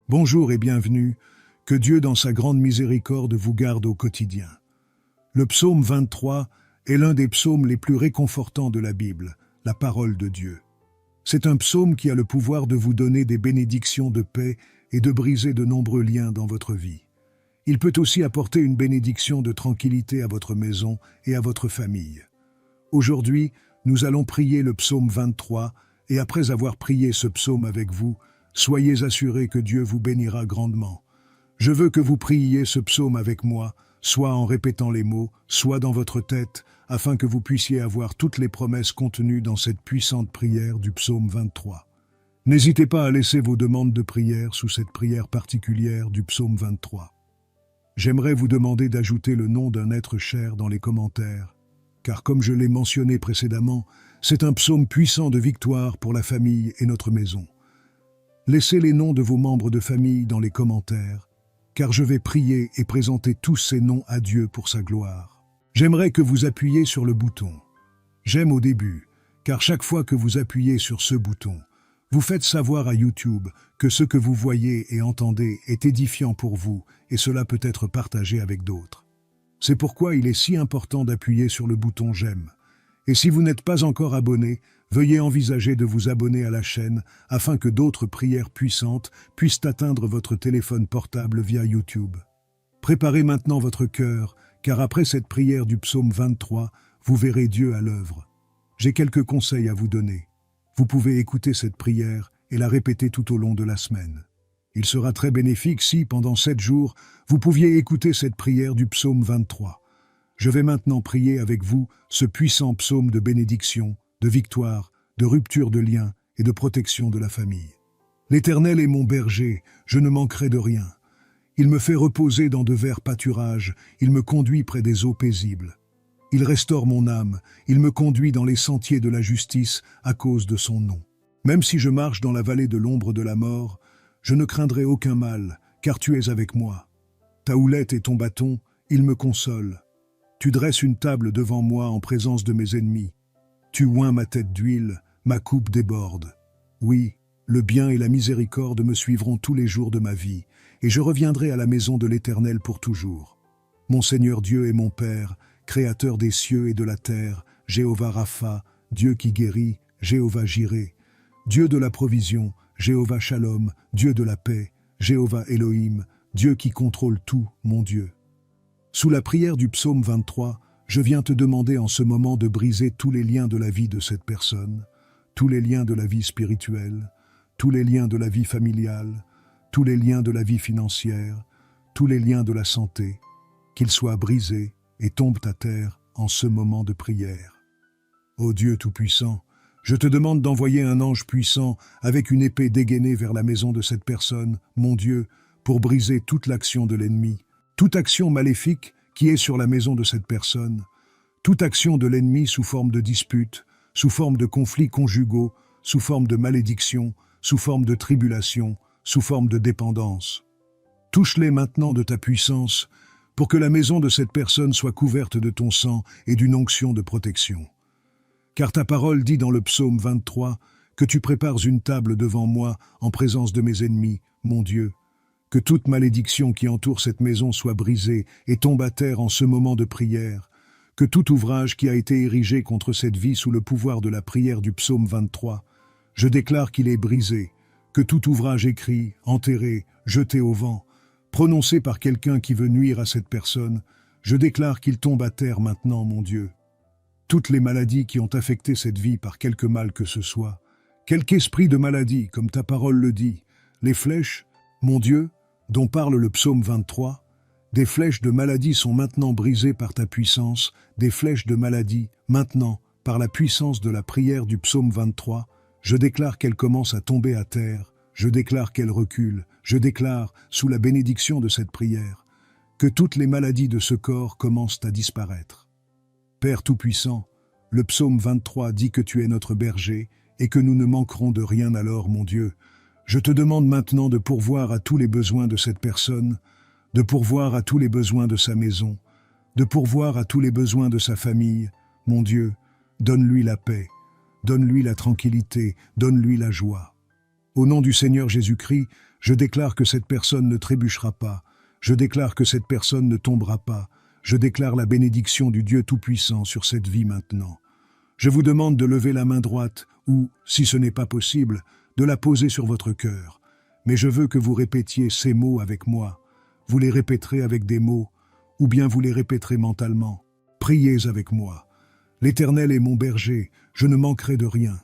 Bonjour et bienvenue, que Dieu dans sa grande miséricorde vous garde au quotidien. Le psaume 23 est l'un des psaumes les plus réconfortants de la Bible, la parole de Dieu. C'est un psaume qui a le pouvoir de vous donner des bénédictions de paix et de briser de nombreux liens dans votre vie. Il peut aussi apporter une bénédiction de tranquillité à votre maison et à votre famille. Aujourd'hui, nous allons prier le psaume 23 et après avoir prié ce psaume avec vous, soyez assurés que Dieu vous bénira grandement. Je veux que vous priiez ce psaume avec moi, soit en répétant les mots, soit dans votre tête, afin que vous puissiez avoir toutes les promesses contenues dans cette puissante prière du psaume 23. N'hésitez pas à laisser vos demandes de prière sous cette prière particulière du psaume 23. J'aimerais vous demander d'ajouter le nom d'un être cher dans les commentaires, car comme je l'ai mentionné précédemment, c'est un psaume puissant de victoire pour la famille et notre maison. Laissez les noms de vos membres de famille dans les commentaires, car je vais prier et présenter tous ces noms à Dieu pour sa gloire. J'aimerais que vous appuyiez sur le bouton « J'aime » au début, car chaque fois que vous appuyez sur ce bouton, vous faites savoir à YouTube que ce que vous voyez et entendez est édifiant pour vous et cela peut être partagé avec d'autres. C'est pourquoi il est si important d'appuyer sur le bouton « J'aime ». Et si vous n'êtes pas encore abonné, veuillez envisager de vous abonner à la chaîne afin que d'autres prières puissantes puissent atteindre votre téléphone portable via YouTube. Préparez maintenant votre cœur, car après cette prière du psaume 23, vous verrez Dieu à l'œuvre. J'ai quelques conseils à vous donner. Vous pouvez écouter cette prière et la répéter tout au long de la semaine. Il sera très bénéfique si, pendant 7 jours, vous pouviez écouter cette prière du psaume 23. Je vais maintenant prier avec vous ce puissant psaume de bénédiction, de victoire, de rupture de liens et de protection de la famille. L'Éternel est mon berger, je ne manquerai de rien. Il me fait reposer dans de verts pâturages, il me conduit près des eaux paisibles. Il restaure mon âme, il me conduit dans les sentiers de la justice à cause de son nom. Même si je marche dans la vallée de l'ombre de la mort, je ne craindrai aucun mal, car tu es avec moi. Ta houlette et ton bâton, ils me consolent. Tu dresses une table devant moi en présence de mes ennemis. Tu oins ma tête d'huile, ma coupe déborde. Oui, le bien et la miséricorde me suivront tous les jours de ma vie, et je reviendrai à la maison de l'Éternel pour toujours. Mon Seigneur Dieu est mon Père, Créateur des cieux et de la terre, Jéhovah Rapha, Dieu qui guérit, Jéhovah Jireh, Dieu de la provision, Jéhovah Shalom, Dieu de la paix, Jéhovah Elohim, Dieu qui contrôle tout, mon Dieu. Sous la prière du psaume 23, je viens te demander en ce moment de briser tous les liens de la vie de cette personne, tous les liens de la vie spirituelle, tous les liens de la vie familiale, tous les liens de la vie financière, tous les liens de la santé, qu'ils soient brisés et tombent à terre en ce moment de prière. Ô Dieu Tout-Puissant, je te demande d'envoyer un ange puissant avec une épée dégainée vers la maison de cette personne, mon Dieu, pour briser toute l'action de l'ennemi, toute action maléfique qui est sur la maison de cette personne, toute action de l'ennemi sous forme de dispute, sous forme de conflits conjugaux, sous forme de malédiction, sous forme de tribulation, sous forme de dépendance. Touche-les maintenant de ta puissance pour que la maison de cette personne soit couverte de ton sang et d'une onction de protection. Car ta parole dit dans le psaume 23 que tu prépares une table devant moi en présence de mes ennemis, mon Dieu. Que toute malédiction qui entoure cette maison soit brisée et tombe à terre en ce moment de prière. Que tout ouvrage qui a été érigé contre cette vie sous le pouvoir de la prière du psaume 23, je déclare qu'il est brisé. Que tout ouvrage écrit, enterré, jeté au vent, prononcé par quelqu'un qui veut nuire à cette personne, je déclare qu'il tombe à terre maintenant, mon Dieu. Toutes les maladies qui ont affecté cette vie par quelque mal que ce soit, quelque esprit de maladie, comme ta parole le dit, les flèches, mon Dieu, dont parle le psaume 23, des flèches de maladie sont maintenant brisées par ta puissance, des flèches de maladie, maintenant, par la puissance de la prière du psaume 23, je déclare qu'elles commencent à tomber à terre, je déclare qu'elles reculent, je déclare, sous la bénédiction de cette prière, que toutes les maladies de ce corps commencent à disparaître. Père Tout-Puissant, le psaume 23 dit que tu es notre berger et que nous ne manquerons de rien alors, mon Dieu. Je te demande maintenant de pourvoir à tous les besoins de cette personne, de pourvoir à tous les besoins de sa maison, de pourvoir à tous les besoins de sa famille. Mon Dieu, donne-lui la paix, donne-lui la tranquillité, donne-lui la joie. Au nom du Seigneur Jésus-Christ, Je déclare que cette personne ne trébuchera pas. Je déclare que cette personne ne tombera pas. Je déclare la bénédiction du Dieu Tout-Puissant sur cette vie maintenant. Je vous demande de lever la main droite ou, si ce n'est pas possible, de la poser sur votre cœur. Mais je veux que vous répétiez ces mots avec moi. Vous les répéterez avec des mots, ou bien vous les répéterez mentalement. Priez avec moi. L'Éternel est mon berger, je ne manquerai de rien.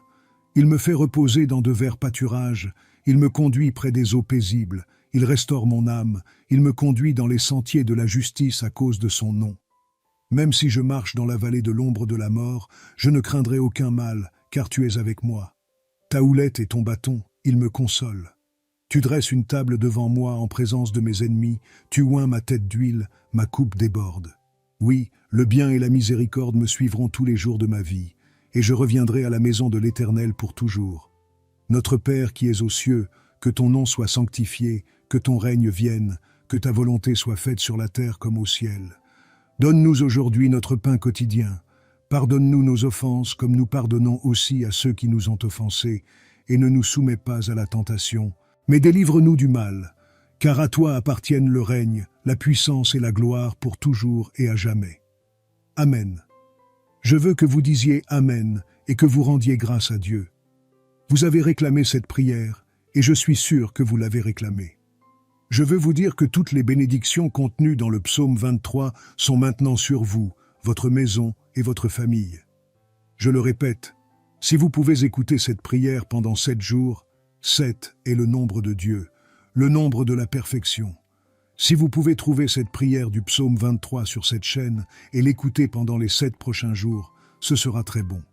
Il me fait reposer dans de verts pâturages, il me conduit près des eaux paisibles, il restaure mon âme, il me conduit dans les sentiers de la justice à cause de son nom. Même si je marche dans la vallée de l'ombre de la mort, je ne craindrai aucun mal, car tu es avec moi. Ta houlette et ton bâton, ils me consolent. Tu dresses une table devant moi en présence de mes ennemis, tu oins ma tête d'huile, ma coupe déborde. Oui, le bien et la miséricorde me suivront tous les jours de ma vie, et je reviendrai à la maison de l'Éternel pour toujours. Notre Père qui es aux cieux, que ton nom soit sanctifié, que ton règne vienne, que ta volonté soit faite sur la terre comme au ciel. Donne-nous aujourd'hui notre pain quotidien. Pardonne-nous nos offenses comme nous pardonnons aussi à ceux qui nous ont offensés, et ne nous soumets pas à la tentation, mais délivre-nous du mal, car à toi appartiennent le règne, la puissance et la gloire pour toujours et à jamais. Amen. Je veux que vous disiez Amen et que vous rendiez grâce à Dieu. Vous avez réclamé cette prière, et je suis sûr que vous l'avez réclamée. Je veux vous dire que toutes les bénédictions contenues dans le psaume 23 sont maintenant sur vous, votre maison et votre famille. Je le répète, si vous pouvez écouter cette prière pendant 7 jours, 7 est le nombre de Dieu, le nombre de la perfection. Si vous pouvez trouver cette prière du psaume 23 sur cette chaîne et l'écouter pendant les 7 prochains jours, ce sera très bon.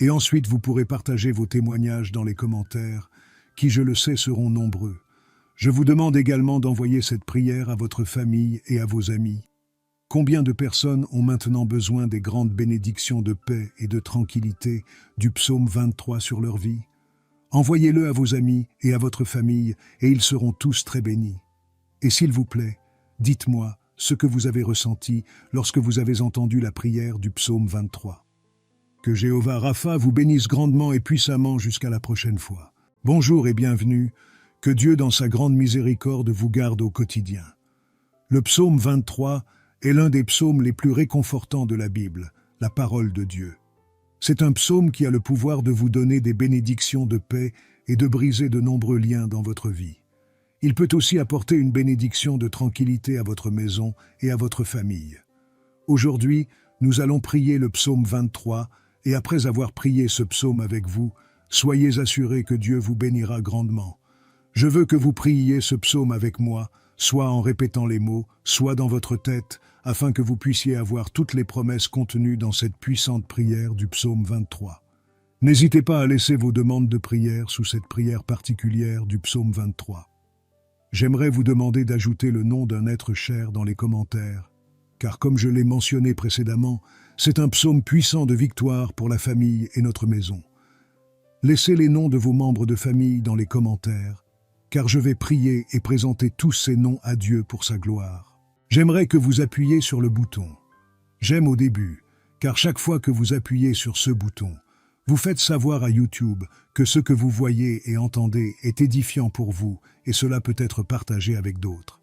Et ensuite vous pourrez partager vos témoignages dans les commentaires, qui je le sais seront nombreux. Je vous demande également d'envoyer cette prière à votre famille et à vos amis. Combien de personnes ont maintenant besoin des grandes bénédictions de paix et de tranquillité du psaume 23 sur leur vie? Envoyez-le à vos amis et à votre famille, et ils seront tous très bénis. Et s'il vous plaît, dites-moi ce que vous avez ressenti lorsque vous avez entendu la prière du psaume 23. Que Jéhovah Rapha vous bénisse grandement et puissamment jusqu'à la prochaine fois. Bonjour et bienvenue, que Dieu dans sa grande miséricorde vous garde au quotidien. Le psaume 23 est l'un des psaumes les plus réconfortants de la Bible, la parole de Dieu. C'est un psaume qui a le pouvoir de vous donner des bénédictions de paix et de briser de nombreux liens dans votre vie. Il peut aussi apporter une bénédiction de tranquillité à votre maison et à votre famille. Aujourd'hui, nous allons prier le psaume 23 et après avoir prié ce psaume avec vous, soyez assurés que Dieu vous bénira grandement. Je veux que vous priiez ce psaume avec moi, soit en répétant les mots, soit dans votre tête, afin que vous puissiez avoir toutes les promesses contenues dans cette puissante prière du psaume 23. N'hésitez pas à laisser vos demandes de prière sous cette prière particulière du psaume 23. J'aimerais vous demander d'ajouter le nom d'un être cher dans les commentaires, car comme je l'ai mentionné précédemment, c'est un psaume puissant de victoire pour la famille et notre maison. Laissez les noms de vos membres de famille dans les commentaires, car je vais prier et présenter tous ces noms à Dieu pour sa gloire. J'aimerais que vous appuyiez sur le bouton « J'aime » au début, car chaque fois que vous appuyez sur ce bouton, vous faites savoir à YouTube que ce que vous voyez et entendez est édifiant pour vous et cela peut être partagé avec d'autres.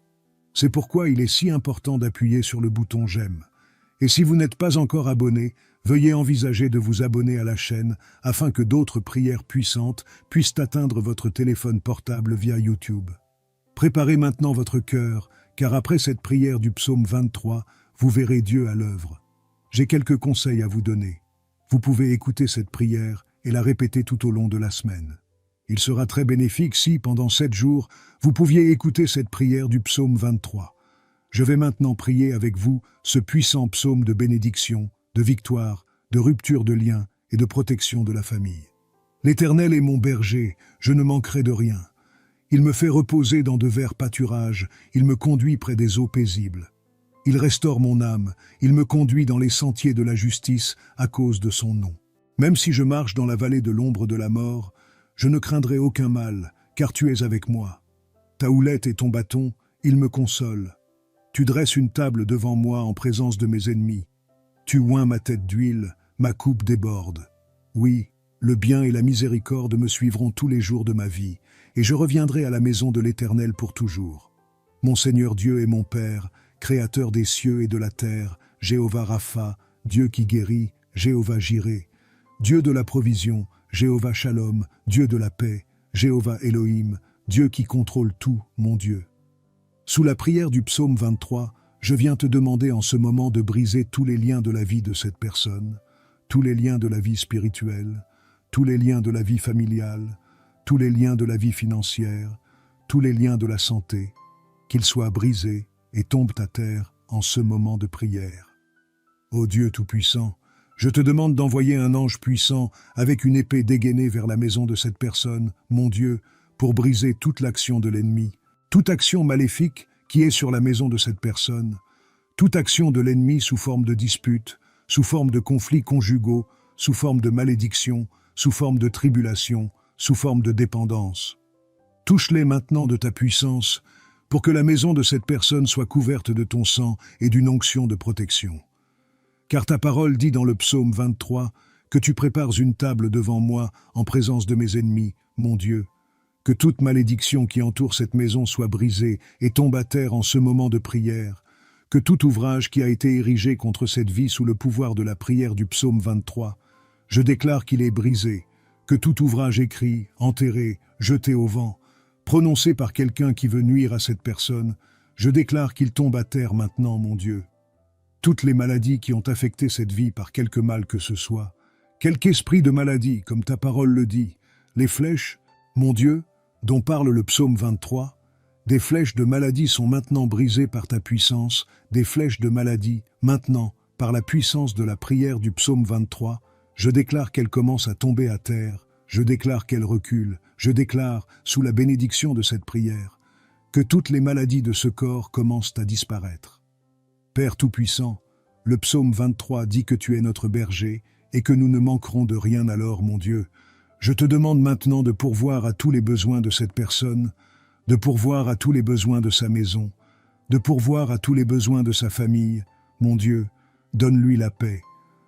C'est pourquoi il est si important d'appuyer sur le bouton « J'aime ». Et si vous n'êtes pas encore abonné, veuillez envisager de vous abonner à la chaîne afin que d'autres prières puissantes puissent atteindre votre téléphone portable via YouTube. Préparez maintenant votre cœur, car après cette prière du psaume 23, vous verrez Dieu à l'œuvre. J'ai quelques conseils à vous donner. Vous pouvez écouter cette prière et la répéter tout au long de la semaine. Il sera très bénéfique si, pendant 7 jours, vous pouviez écouter cette prière du psaume 23. Je vais maintenant prier avec vous ce puissant psaume de bénédiction, de victoire, de rupture de liens et de protection de la famille. L'Éternel est mon berger, je ne manquerai de rien. Il me fait reposer dans de verts pâturages, il me conduit près des eaux paisibles. Il restaure mon âme, il me conduit dans les sentiers de la justice à cause de son nom. Même si je marche dans la vallée de l'ombre de la mort, je ne craindrai aucun mal, car tu es avec moi. Ta houlette et ton bâton, ils me consolent. Tu dresses une table devant moi en présence de mes ennemis. Tu oins ma tête d'huile, ma coupe déborde. Oui, le bien et la miséricorde me suivront tous les jours de ma vie, et je reviendrai à la maison de l'Éternel pour toujours. Mon Seigneur Dieu et mon Père, Créateur des cieux et de la terre, Jéhovah Rapha, Dieu qui guérit, Jéhovah Jiré, Dieu de la provision, Jéhovah Shalom, Dieu de la paix, Jéhovah Elohim, Dieu qui contrôle tout, mon Dieu. Sous la prière du psaume 23, je viens te demander en ce moment de briser tous les liens de la vie de cette personne, tous les liens de la vie spirituelle, tous les liens de la vie familiale, tous les liens de la vie financière, tous les liens de la santé, qu'ils soient brisés et tombent à terre en ce moment de prière. Ô Dieu Tout-Puissant, je te demande d'envoyer un ange puissant avec une épée dégainée vers la maison de cette personne, mon Dieu, pour briser toute l'action de l'ennemi, toute action maléfique qui est sur la maison de cette personne, toute action de l'ennemi sous forme de dispute, sous forme de conflits conjugaux, sous forme de malédiction, sous forme de tribulation, sous forme de dépendance. Touche-les maintenant de ta puissance pour que la maison de cette personne soit couverte de ton sang et d'une onction de protection. Car ta parole dit dans le psaume 23 que tu prépares une table devant moi en présence de mes ennemis, mon Dieu. Que toute malédiction qui entoure cette maison soit brisée et tombe à terre en ce moment de prière. Que tout ouvrage qui a été érigé contre cette vie sous le pouvoir de la prière du psaume 23, je déclare qu'il est brisé. Que tout ouvrage écrit, enterré, jeté au vent, prononcé par quelqu'un qui veut nuire à cette personne, je déclare qu'il tombe à terre maintenant, mon Dieu. Toutes les maladies qui ont affecté cette vie par quelque mal que ce soit, quelque esprit de maladie, comme ta parole le dit, les flèches, mon Dieu, dont parle le psaume 23, des flèches de maladie sont maintenant brisées par ta puissance, des flèches de maladie, maintenant, par la puissance de la prière du psaume 23, je déclare qu'elles commencent à tomber à terre, je déclare qu'elles reculent, je déclare, sous la bénédiction de cette prière, que toutes les maladies de ce corps commencent à disparaître. Père Tout-Puissant, le psaume 23 dit que tu es notre berger et que nous ne manquerons de rien alors, mon Dieu. Je te demande maintenant de pourvoir à tous les besoins de cette personne, de pourvoir à tous les besoins de sa maison, de pourvoir à tous les besoins de sa famille. Mon Dieu, donne-lui la paix,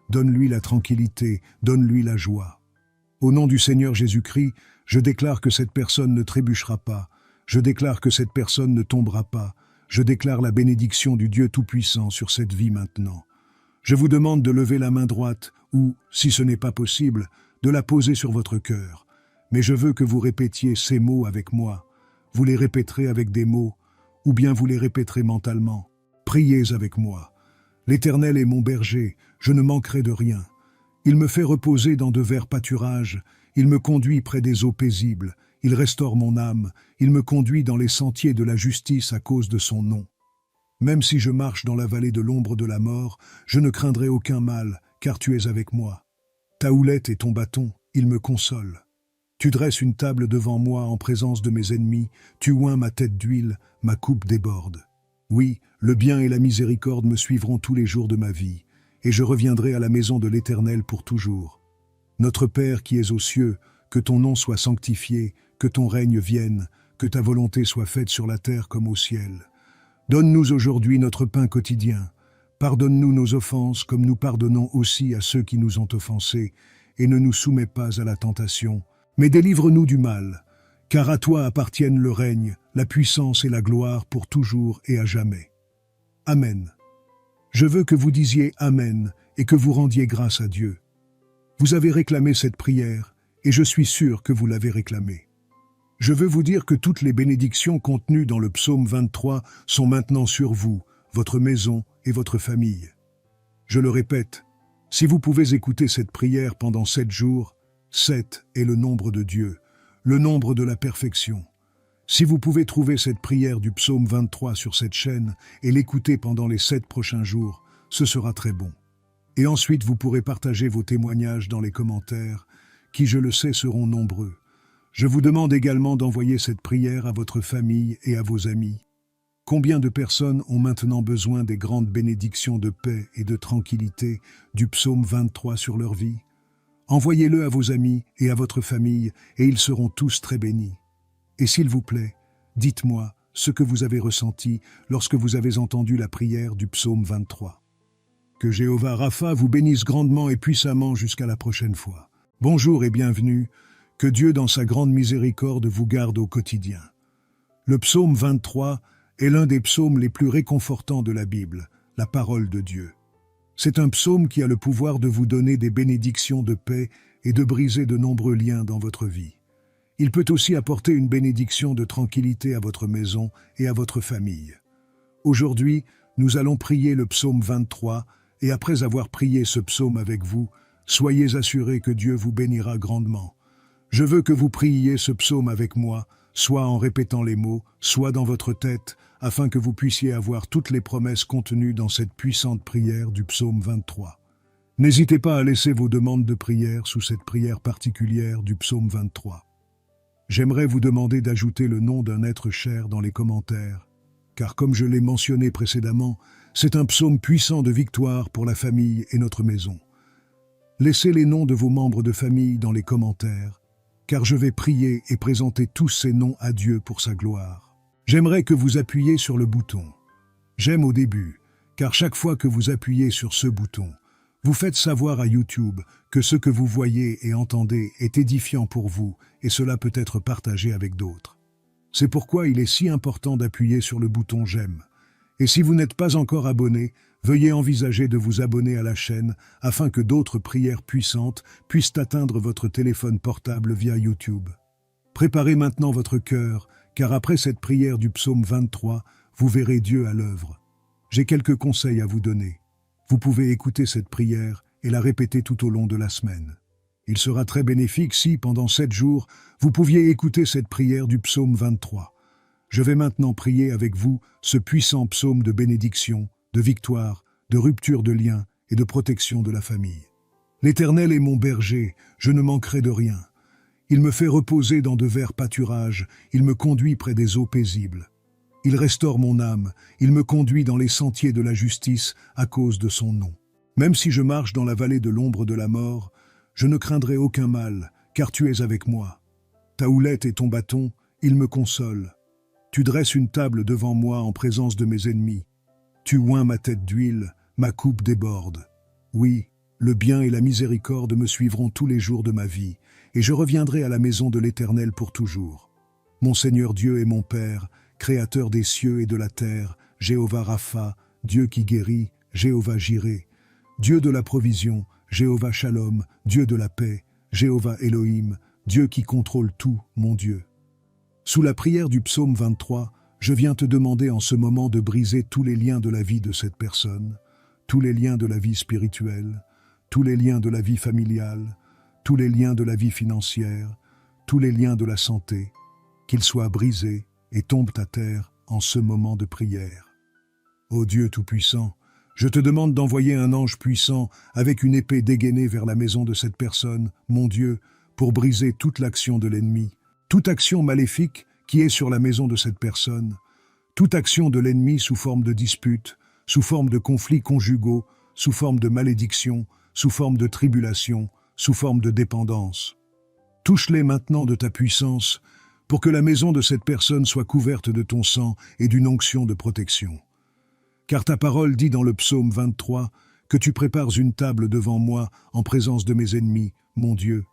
donne-lui la tranquillité, donne-lui la joie. Au nom du Seigneur Jésus-Christ, je déclare que cette personne ne trébuchera pas, je déclare que cette personne ne tombera pas, je déclare la bénédiction du Dieu Tout-Puissant sur cette vie maintenant. Je vous demande de lever la main droite ou, si ce n'est pas possible, de la poser sur votre cœur. Mais je veux que vous répétiez ces mots avec moi. Vous les répéterez avec des mots, ou bien vous les répéterez mentalement. Priez avec moi. L'Éternel est mon berger, je ne manquerai de rien. Il me fait reposer dans de verts pâturages, il me conduit près des eaux paisibles, il restaure mon âme, il me conduit dans les sentiers de la justice à cause de son nom. Même si je marche dans la vallée de l'ombre de la mort, je ne craindrai aucun mal, car tu es avec moi. Ta houlette et ton bâton, ils me consolent. Tu dresses une table devant moi en présence de mes ennemis, tu oins ma tête d'huile, ma coupe déborde. Oui, le bien et la miséricorde me suivront tous les jours de ma vie, et je reviendrai à la maison de l'Éternel pour toujours. Notre Père qui es aux cieux, que ton nom soit sanctifié, que ton règne vienne, que ta volonté soit faite sur la terre comme au ciel. Donne-nous aujourd'hui notre pain quotidien. Pardonne-nous nos offenses comme nous pardonnons aussi à ceux qui nous ont offensés, et ne nous soumets pas à la tentation, mais délivre-nous du mal, car à toi appartiennent le règne, la puissance et la gloire pour toujours et à jamais. Amen. Je veux que vous disiez Amen et que vous rendiez grâce à Dieu. Vous avez réclamé cette prière, et je suis sûr que vous l'avez réclamée. Je veux vous dire que toutes les bénédictions contenues dans le psaume 23 sont maintenant sur vous, votre maison et votre famille. Je le répète, si vous pouvez écouter cette prière pendant 7 jours, 7 est le nombre de Dieu, le nombre de la perfection. Si vous pouvez trouver cette prière du psaume 23 sur cette chaîne et l'écouter pendant les 7 prochains jours, ce sera très bon. Et ensuite vous pourrez partager vos témoignages dans les commentaires, qui je le sais seront nombreux. Je vous demande également d'envoyer cette prière à votre famille et à vos amis. Combien de personnes ont maintenant besoin des grandes bénédictions de paix et de tranquillité du psaume 23 sur leur vie? Envoyez-le à vos amis et à votre famille, et ils seront tous très bénis. Et s'il vous plaît, dites-moi ce que vous avez ressenti lorsque vous avez entendu la prière du psaume 23. Que Jéhovah Rapha vous bénisse grandement et puissamment jusqu'à la prochaine fois. Bonjour et bienvenue, que Dieu dans sa grande miséricorde vous garde au quotidien. Le psaume 23 est l'un des psaumes les plus réconfortants de la Bible, la parole de Dieu. C'est un psaume qui a le pouvoir de vous donner des bénédictions de paix et de briser de nombreux liens dans votre vie. Il peut aussi apporter une bénédiction de tranquillité à votre maison et à votre famille. Aujourd'hui, nous allons prier le psaume 23 et après avoir prié ce psaume avec vous, soyez assurés que Dieu vous bénira grandement. Je veux que vous priiez ce psaume avec moi, soit en répétant les mots, soit dans votre tête, afin que vous puissiez avoir toutes les promesses contenues dans cette puissante prière du psaume 23. N'hésitez pas à laisser vos demandes de prière sous cette prière particulière du psaume 23. J'aimerais vous demander d'ajouter le nom d'un être cher dans les commentaires, car comme je l'ai mentionné précédemment, c'est un psaume puissant de victoire pour la famille et notre maison. Laissez les noms de vos membres de famille dans les commentaires, car je vais prier et présenter tous ces noms à Dieu pour sa gloire. J'aimerais que vous appuyiez sur le bouton « J'aime » au début, car chaque fois que vous appuyez sur ce bouton, vous faites savoir à YouTube que ce que vous voyez et entendez est édifiant pour vous et cela peut être partagé avec d'autres. C'est pourquoi il est si important d'appuyer sur le bouton « J'aime ». Et si vous n'êtes pas encore abonné, veuillez envisager de vous abonner à la chaîne afin que d'autres prières puissantes puissent atteindre votre téléphone portable via YouTube. Préparez maintenant votre cœur, car après cette prière du psaume 23, vous verrez Dieu à l'œuvre. J'ai quelques conseils à vous donner. Vous pouvez écouter cette prière et la répéter tout au long de la semaine. Il sera très bénéfique si, pendant 7 jours, vous pouviez écouter cette prière du psaume 23. Je vais maintenant prier avec vous ce puissant psaume de bénédiction, de victoire, de rupture de liens et de protection de la famille. L'Éternel est mon berger, je ne manquerai de rien. Il me fait reposer dans de verts pâturages, il me conduit près des eaux paisibles. Il restaure mon âme, il me conduit dans les sentiers de la justice à cause de son nom. Même si je marche dans la vallée de l'ombre de la mort, je ne craindrai aucun mal, car tu es avec moi. Ta houlette et ton bâton, ils me consolent. Tu dresses une table devant moi en présence de mes ennemis. Tu oins ma tête d'huile, ma coupe déborde. Oui, le bien et la miséricorde me suivront tous les jours de ma vie, et je reviendrai à la maison de l'Éternel pour toujours. Mon Seigneur Dieu est mon Père, Créateur des cieux et de la terre, Jéhovah Rapha, Dieu qui guérit, Jéhovah Jireh, Dieu de la provision, Jéhovah Shalom, Dieu de la paix, Jéhovah Elohim, Dieu qui contrôle tout, mon Dieu. Sous la prière du psaume 23, je viens te demander en ce moment de briser tous les liens de la vie de cette personne, tous les liens de la vie spirituelle, tous les liens de la vie familiale, tous les liens de la vie financière, tous les liens de la santé, qu'ils soient brisés et tombent à terre en ce moment de prière. Ô Dieu Tout-Puissant, je te demande d'envoyer un ange puissant avec une épée dégainée vers la maison de cette personne, mon Dieu, pour briser toute l'action de l'ennemi, toute action maléfique qui est sur la maison de cette personne, toute action de l'ennemi sous forme de dispute, sous forme de conflits conjugaux, sous forme de malédiction, sous forme de tribulation, sous forme de dépendance. Touche-les maintenant de ta puissance pour que la maison de cette personne soit couverte de ton sang et d'une onction de protection. Car ta parole dit dans le psaume 23 que tu prépares une table devant moi en présence de mes ennemis, mon Dieu.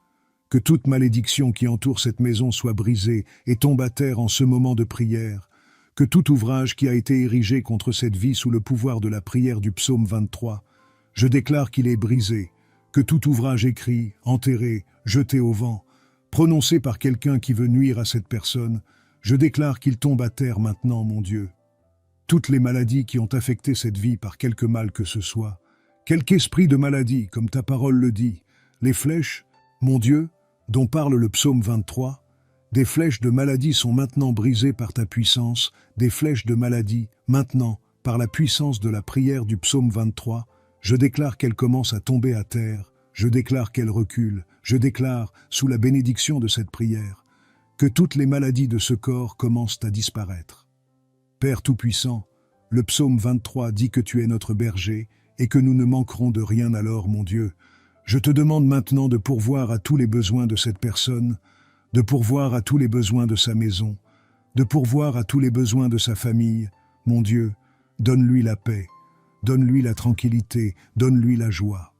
Que toute malédiction qui entoure cette maison soit brisée et tombe à terre en ce moment de prière. Que tout ouvrage qui a été érigé contre cette vie sous le pouvoir de la prière du psaume 23, je déclare qu'il est brisé. Que tout ouvrage écrit, enterré, jeté au vent, prononcé par quelqu'un qui veut nuire à cette personne, je déclare qu'il tombe à terre maintenant, mon Dieu. Toutes les maladies qui ont affecté cette vie par quelque mal que ce soit, quelque esprit de maladie, comme ta parole le dit, les flèches, mon Dieu, dont parle le psaume 23, des flèches de maladie sont maintenant brisées par ta puissance, des flèches de maladie, maintenant, par la puissance de la prière du psaume 23, je déclare qu'elles commencent à tomber à terre, je déclare qu'elles reculent, je déclare, sous la bénédiction de cette prière, que toutes les maladies de ce corps commencent à disparaître. Père Tout-Puissant, le psaume 23 dit que tu es notre berger et que nous ne manquerons de rien alors, mon Dieu. Je te demande maintenant de pourvoir à tous les besoins de cette personne, de pourvoir à tous les besoins de sa maison, de pourvoir à tous les besoins de sa famille. Mon Dieu, donne-lui la paix, donne-lui la tranquillité, donne-lui la joie.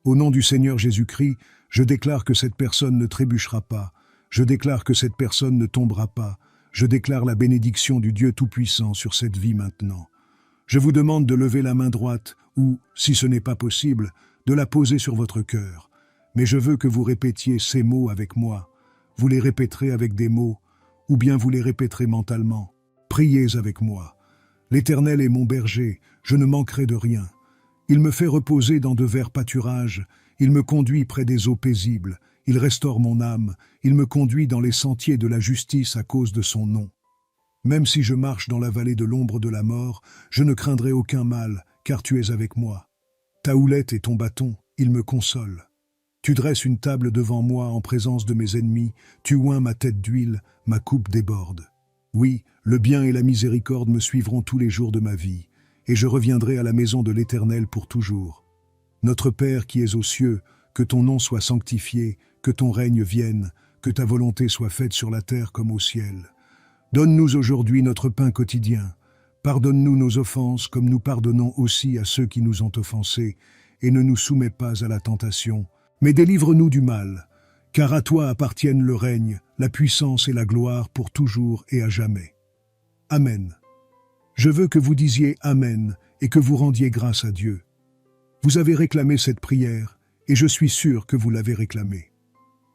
Au nom du Seigneur Jésus-Christ, Je déclare que cette personne ne trébuchera pas. Je déclare que cette personne ne tombera pas. Je déclare la bénédiction du Dieu Tout-Puissant sur cette vie maintenant. Je vous demande de lever la main droite ou, si ce n'est pas possible, de la poser sur votre cœur. Mais je veux que vous répétiez ces mots avec moi. Vous les répéterez avec des mots, ou bien vous les répéterez mentalement. Priez avec moi. L'Éternel est mon berger, je ne manquerai de rien. Il me fait reposer dans de verts pâturages, il me conduit près des eaux paisibles, il restaure mon âme, il me conduit dans les sentiers de la justice à cause de son nom. Même si je marche dans la vallée de l'ombre de la mort, je ne craindrai aucun mal, car tu es avec moi. Ta houlette et ton bâton, ils me consolent. Tu dresses une table devant moi en présence de mes ennemis, tu oins ma tête d'huile, ma coupe déborde. Oui, le bien et la miséricorde me suivront tous les jours de ma vie, et je reviendrai à la maison de l'Éternel pour toujours. Notre Père qui es aux cieux, que ton nom soit sanctifié, que ton règne vienne, que ta volonté soit faite sur la terre comme au ciel. Donne-nous aujourd'hui notre pain quotidien. Pardonne-nous nos offenses comme nous pardonnons aussi à ceux qui nous ont offensés, et ne nous soumets pas à la tentation, mais délivre-nous du mal, car à toi appartiennent le règne, la puissance et la gloire pour toujours et à jamais. Amen. Je veux que vous disiez Amen et que vous rendiez grâce à Dieu. Vous avez réclamé cette prière, et je suis sûr que vous l'avez réclamée.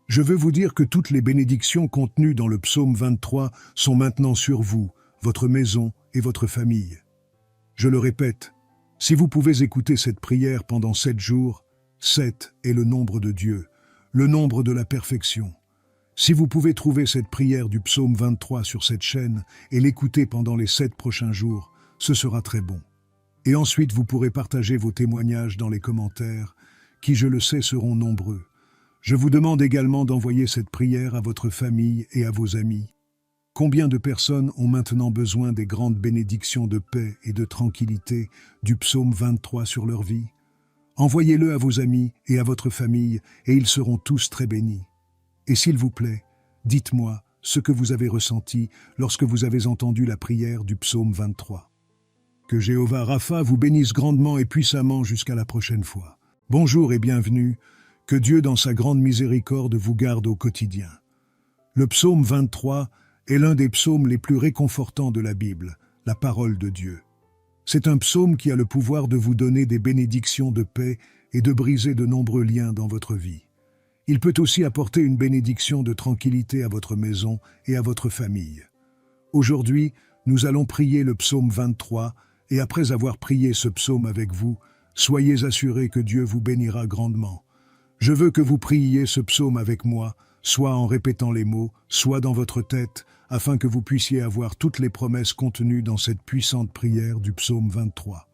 Je veux vous dire que toutes les bénédictions contenues dans le psaume 23 sont maintenant sur vous, votre maison et votre famille. Je le répète, si vous pouvez écouter cette prière pendant 7 jours, 7 est le nombre de Dieu, le nombre de la perfection. Si vous pouvez trouver cette prière du psaume 23 sur cette chaîne et l'écouter pendant les 7 prochains jours, ce sera très bon. Et ensuite vous pourrez partager vos témoignages dans les commentaires, qui je le sais seront nombreux. Je vous demande également d'envoyer cette prière à votre famille et à vos amis. Combien de personnes ont maintenant besoin des grandes bénédictions de paix et de tranquillité du psaume 23 sur leur vie? Envoyez-le à vos amis et à votre famille, et ils seront tous très bénis. Et s'il vous plaît, dites-moi ce que vous avez ressenti lorsque vous avez entendu la prière du psaume 23. Que Jéhovah Rapha vous bénisse grandement et puissamment jusqu'à la prochaine fois. Bonjour et bienvenue, que Dieu dans sa grande miséricorde vous garde au quotidien. Le psaume 23 est l'un des psaumes les plus réconfortants de la Bible, la parole de Dieu. C'est un psaume qui a le pouvoir de vous donner des bénédictions de paix et de briser de nombreux liens dans votre vie. Il peut aussi apporter une bénédiction de tranquillité à votre maison et à votre famille. Aujourd'hui, nous allons prier le psaume 23 et après avoir prié ce psaume avec vous, soyez assurés que Dieu vous bénira grandement. Je veux que vous priiez ce psaume avec moi, soit en répétant les mots, soit dans votre tête, afin que vous puissiez avoir toutes les promesses contenues dans cette puissante prière du psaume 23.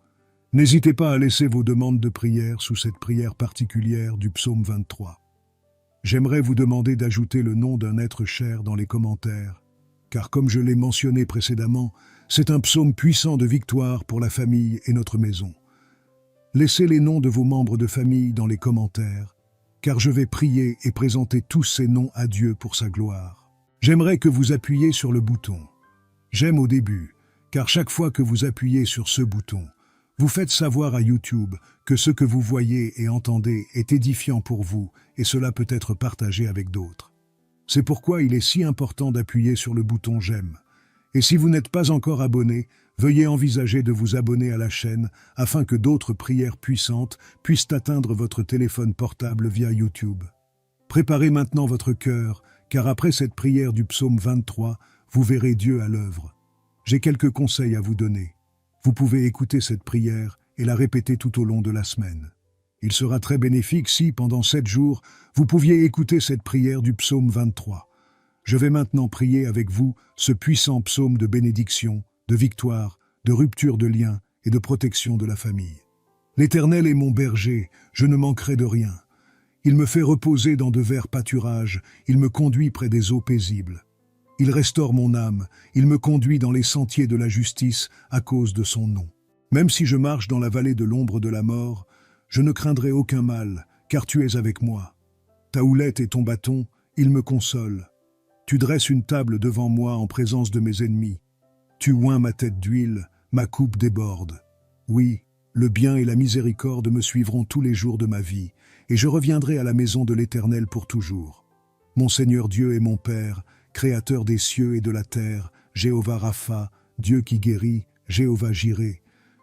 N'hésitez pas à laisser vos demandes de prière sous cette prière particulière du psaume 23. J'aimerais vous demander d'ajouter le nom d'un être cher dans les commentaires, car comme je l'ai mentionné précédemment, c'est un psaume puissant de victoire pour la famille et notre maison. Laissez les noms de vos membres de famille dans les commentaires, car je vais prier et présenter tous ces noms à Dieu pour sa gloire. J'aimerais que vous appuyiez sur le bouton « J'aime » au début, car chaque fois que vous appuyez sur ce bouton, vous faites savoir à YouTube que ce que vous voyez et entendez est édifiant pour vous et cela peut être partagé avec d'autres. C'est pourquoi il est si important d'appuyer sur le bouton « J'aime ». Et si vous n'êtes pas encore abonné, veuillez envisager de vous abonner à la chaîne afin que d'autres prières puissantes puissent atteindre votre téléphone portable via YouTube. Préparez maintenant votre cœur, car après cette prière du psaume 23, vous verrez Dieu à l'œuvre. J'ai quelques conseils à vous donner. Vous pouvez écouter cette prière et la répéter tout au long de la semaine. Il sera très bénéfique si, pendant 7 jours, vous pouviez écouter cette prière du psaume 23. Je vais maintenant prier avec vous ce puissant psaume de bénédiction, de victoire, de rupture de liens et de protection de la famille. L'Éternel est mon berger, je ne manquerai de rien. Il me fait reposer dans de verts pâturages, il me conduit près des eaux paisibles. Il restaure mon âme, il me conduit dans les sentiers de la justice à cause de son nom. Même si je marche dans la vallée de l'ombre de la mort, je ne craindrai aucun mal, car tu es avec moi. Ta houlette et ton bâton, ils me consolent. Tu dresses une table devant moi en présence de mes ennemis. Tu oins ma tête d'huile, ma coupe déborde. Oui, le bien et la miséricorde me suivront tous les jours de ma vie, et je reviendrai à la maison de l'Éternel pour toujours. Mon Seigneur Dieu et mon Père, Créateur des cieux et de la terre, Jéhovah Rapha, Dieu qui guérit, Jéhovah Jiré,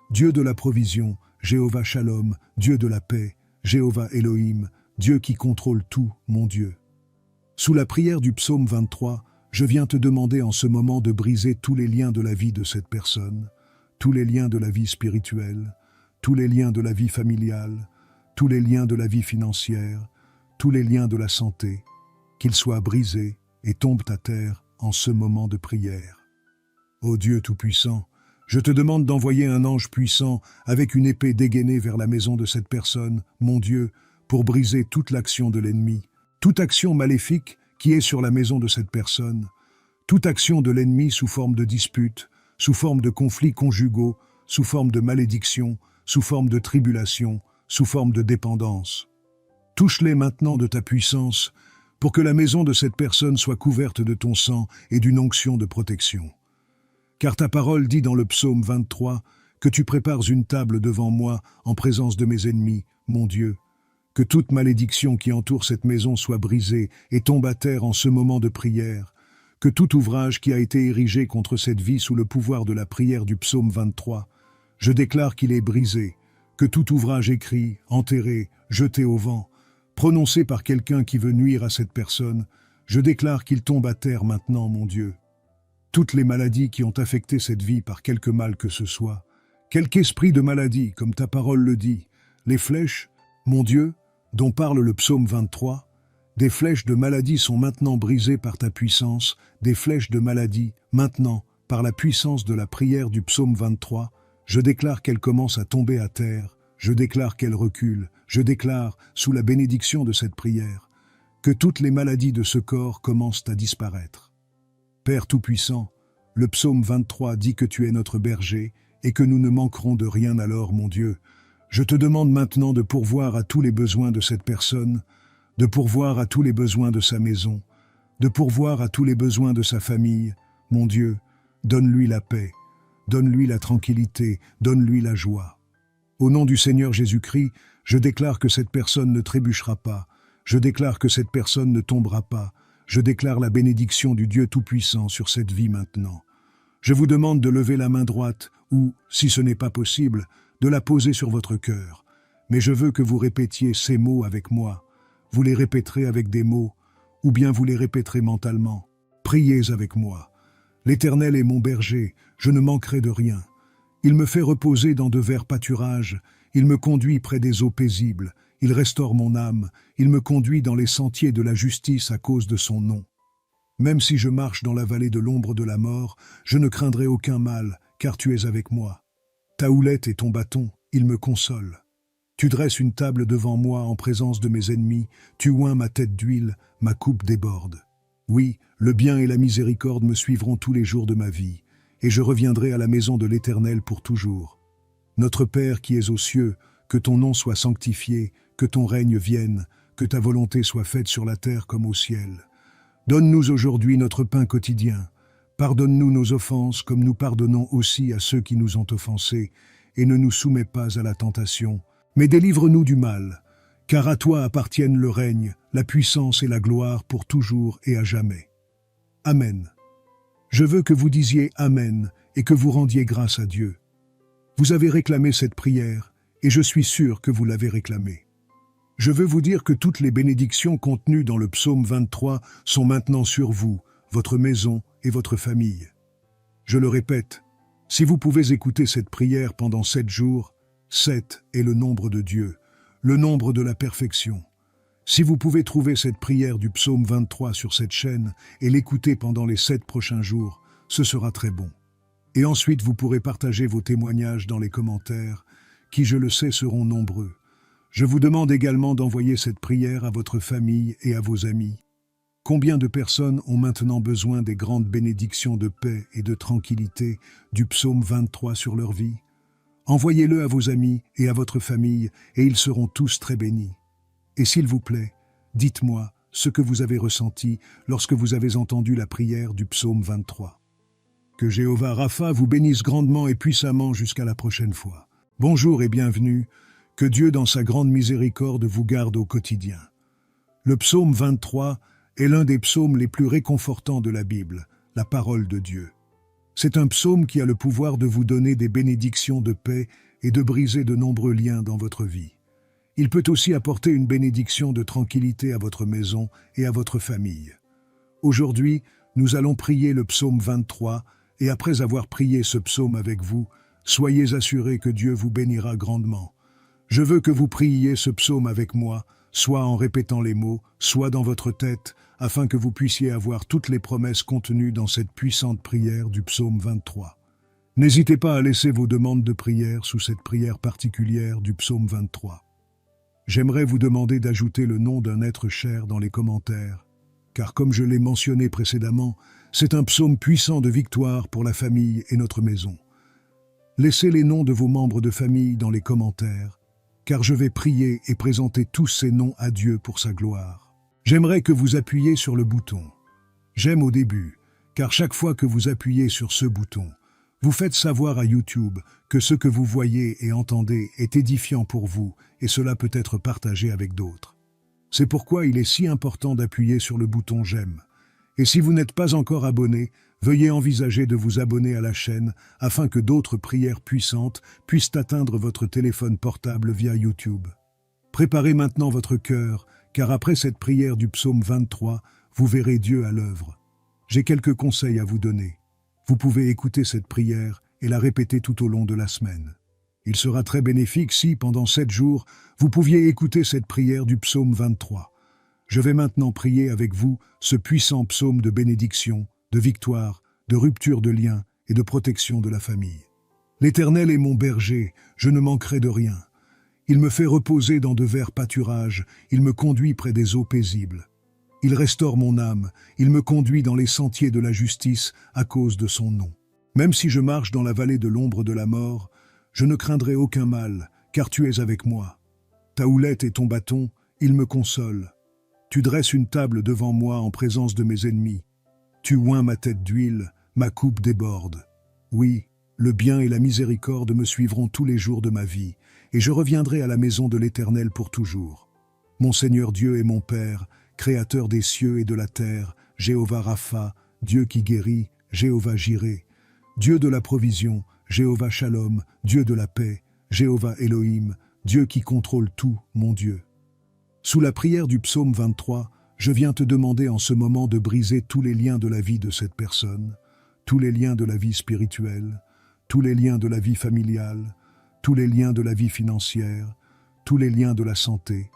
Dieu de la provision, Jéhovah Shalom, Dieu de la paix, Jéhovah Elohim, Dieu qui contrôle tout, mon Dieu. Sous la prière du psaume 23, je viens te demander en ce moment de briser tous les liens de la vie de cette personne, tous les liens de la vie spirituelle, tous les liens de la vie familiale, tous les liens de la vie financière, tous les liens de la santé, qu'ils soient brisés et tombent à terre en ce moment de prière. Ô Dieu Tout-Puissant, je te demande d'envoyer un ange puissant avec une épée dégainée vers la maison de cette personne, mon Dieu, pour briser toute l'action de l'ennemi, toute action maléfique qui est sur la maison de cette personne, toute action de l'ennemi sous forme de dispute, sous forme de conflits conjugaux, sous forme de malédiction, sous forme de tribulation, sous forme de dépendance. Touche-les maintenant de ta puissance, pour que la maison de cette personne soit couverte de ton sang et d'une onction de protection. Car ta parole dit dans le psaume 23 que tu prépares une table devant moi en présence de mes ennemis, mon Dieu. Que toute malédiction qui entoure cette maison soit brisée et tombe à terre en ce moment de prière. Que tout ouvrage qui a été érigé contre cette vie sous le pouvoir de la prière du psaume 23, je déclare qu'il est brisé. Que tout ouvrage écrit, enterré, jeté au vent, prononcé par quelqu'un qui veut nuire à cette personne, je déclare qu'il tombe à terre maintenant, mon Dieu. Toutes les maladies qui ont affecté cette vie par quelque mal que ce soit, quelque esprit de maladie, comme ta parole le dit, les flèches, mon Dieu, dont parle le psaume 23, des flèches de maladie sont maintenant brisées par ta puissance, des flèches de maladie, maintenant, par la puissance de la prière du psaume 23, je déclare qu'elles commencent à tomber à terre, je déclare qu'elles reculent, je déclare, sous la bénédiction de cette prière, que toutes les maladies de ce corps commencent à disparaître. Père Tout-Puissant, le psaume 23 dit que tu es notre berger et que nous ne manquerons de rien alors, mon Dieu. Je te demande maintenant de pourvoir à tous les besoins de cette personne, de pourvoir à tous les besoins de sa maison, de pourvoir à tous les besoins de sa famille. Mon Dieu, donne-lui la paix, donne-lui la tranquillité, donne-lui la joie. Au nom du Seigneur Jésus-Christ, je déclare que cette personne ne trébuchera pas, je déclare que cette personne ne tombera pas, je déclare la bénédiction du Dieu Tout-Puissant sur cette vie maintenant. Je vous demande de lever la main droite ou, si ce n'est pas possible, de la poser sur votre cœur. Mais je veux que vous répétiez ces mots avec moi. Vous les répéterez avec des mots, ou bien vous les répéterez mentalement. Priez avec moi. L'Éternel est mon berger, je ne manquerai de rien. Il me fait reposer dans de verts pâturages, il me conduit près des eaux paisibles, il restaure mon âme, il me conduit dans les sentiers de la justice à cause de son nom. Même si je marche dans la vallée de l'ombre de la mort, je ne craindrai aucun mal, car tu es avec moi. Ta houlette et ton bâton, ils me consolent. Tu dresses une table devant moi en présence de mes ennemis, tu oins ma tête d'huile, ma coupe déborde. Oui, le bien et la miséricorde me suivront tous les jours de ma vie, et je reviendrai à la maison de l'Éternel pour toujours. Notre Père qui es aux cieux, que ton nom soit sanctifié, que ton règne vienne, que ta volonté soit faite sur la terre comme au ciel. Donne-nous aujourd'hui notre pain quotidien. Pardonne-nous nos offenses comme nous pardonnons aussi à ceux qui nous ont offensés, et ne nous soumets pas à la tentation, mais délivre-nous du mal, car à toi appartiennent le règne, la puissance et la gloire pour toujours et à jamais. Amen. Je veux que vous disiez Amen et que vous rendiez grâce à Dieu. Vous avez réclamé cette prière, et je suis sûr que vous l'avez réclamée. Je veux vous dire que toutes les bénédictions contenues dans le psaume 23 sont maintenant sur vous, votre maison et votre famille. Je le répète, si vous pouvez écouter cette prière pendant 7 jours, 7 est le nombre de Dieu, le nombre de la perfection. Si vous pouvez trouver cette prière du psaume 23 sur cette chaîne et l'écouter pendant les 7 prochains jours, ce sera très bon. Et ensuite vous pourrez partager vos témoignages dans les commentaires, qui je le sais seront nombreux. Je vous demande également d'envoyer cette prière à votre famille et à vos amis. Combien de personnes ont maintenant besoin des grandes bénédictions de paix et de tranquillité du psaume 23 sur leur vie? Envoyez-le à vos amis et à votre famille, et ils seront tous très bénis. Et s'il vous plaît, dites-moi ce que vous avez ressenti lorsque vous avez entendu la prière du psaume 23. Que Jéhovah Rapha vous bénisse grandement et puissamment jusqu'à la prochaine fois. Bonjour et bienvenue. Que Dieu dans sa grande miséricorde vous garde au quotidien. Le psaume 23 est l'un des psaumes les plus réconfortants de la Bible, la parole de Dieu. C'est un psaume qui a le pouvoir de vous donner des bénédictions de paix et de briser de nombreux liens dans votre vie. Il peut aussi apporter une bénédiction de tranquillité à votre maison et à votre famille. Aujourd'hui, nous allons prier le psaume 23 et après avoir prié ce psaume avec vous, soyez assurés que Dieu vous bénira grandement. Je veux que vous priiez ce psaume avec moi, soit en répétant les mots, soit dans votre tête, afin que vous puissiez avoir toutes les promesses contenues dans cette puissante prière du psaume 23. N'hésitez pas à laisser vos demandes de prière sous cette prière particulière du psaume 23. J'aimerais vous demander d'ajouter le nom d'un être cher dans les commentaires, car comme je l'ai mentionné précédemment, c'est un psaume puissant de victoire pour la famille et notre maison. Laissez les noms de vos membres de famille dans les commentaires, car je vais prier et présenter tous ces noms à Dieu pour sa gloire. J'aimerais que vous appuyiez sur le bouton « J'aime » au début, car chaque fois que vous appuyez sur ce bouton, vous faites savoir à YouTube que ce que vous voyez et entendez est édifiant pour vous et cela peut être partagé avec d'autres. C'est pourquoi il est si important d'appuyer sur le bouton « J'aime ». Et si vous n'êtes pas encore abonné, veuillez envisager de vous abonner à la chaîne afin que d'autres prières puissantes puissent atteindre votre téléphone portable via YouTube. Préparez maintenant votre cœur, car après cette prière du psaume 23, vous verrez Dieu à l'œuvre. J'ai quelques conseils à vous donner. Vous pouvez écouter cette prière et la répéter tout au long de la semaine. Il sera très bénéfique si, pendant 7 jours, vous pouviez écouter cette prière du psaume 23. Je vais maintenant prier avec vous ce puissant psaume de bénédiction, de victoire, de rupture de liens et de protection de la famille. L'Éternel est mon berger, je ne manquerai de rien. Il me fait reposer dans de verts pâturages, il me conduit près des eaux paisibles. Il restaure mon âme, il me conduit dans les sentiers de la justice à cause de son nom. Même si je marche dans la vallée de l'ombre de la mort, je ne craindrai aucun mal, car tu es avec moi. Ta houlette et ton bâton, ils me consolent. Tu dresses une table devant moi en présence de mes ennemis. Tu oins ma tête d'huile, ma coupe déborde. Oui, le bien et la miséricorde me suivront tous les jours de ma vie, et je reviendrai à la maison de l'Éternel pour toujours. Mon Seigneur Dieu est mon Père, Créateur des cieux et de la terre, Jéhovah Rapha, Dieu qui guérit, Jéhovah Jiré, Dieu de la provision, Jéhovah Shalom, Dieu de la paix, Jéhovah Elohim, Dieu qui contrôle tout, mon Dieu. Sous la prière du psaume 23, je viens te demander en ce moment de briser tous les liens de la vie de cette personne, tous les liens de la vie spirituelle, tous les liens de la vie familiale, tous les liens de la vie financière, tous les liens de la santé,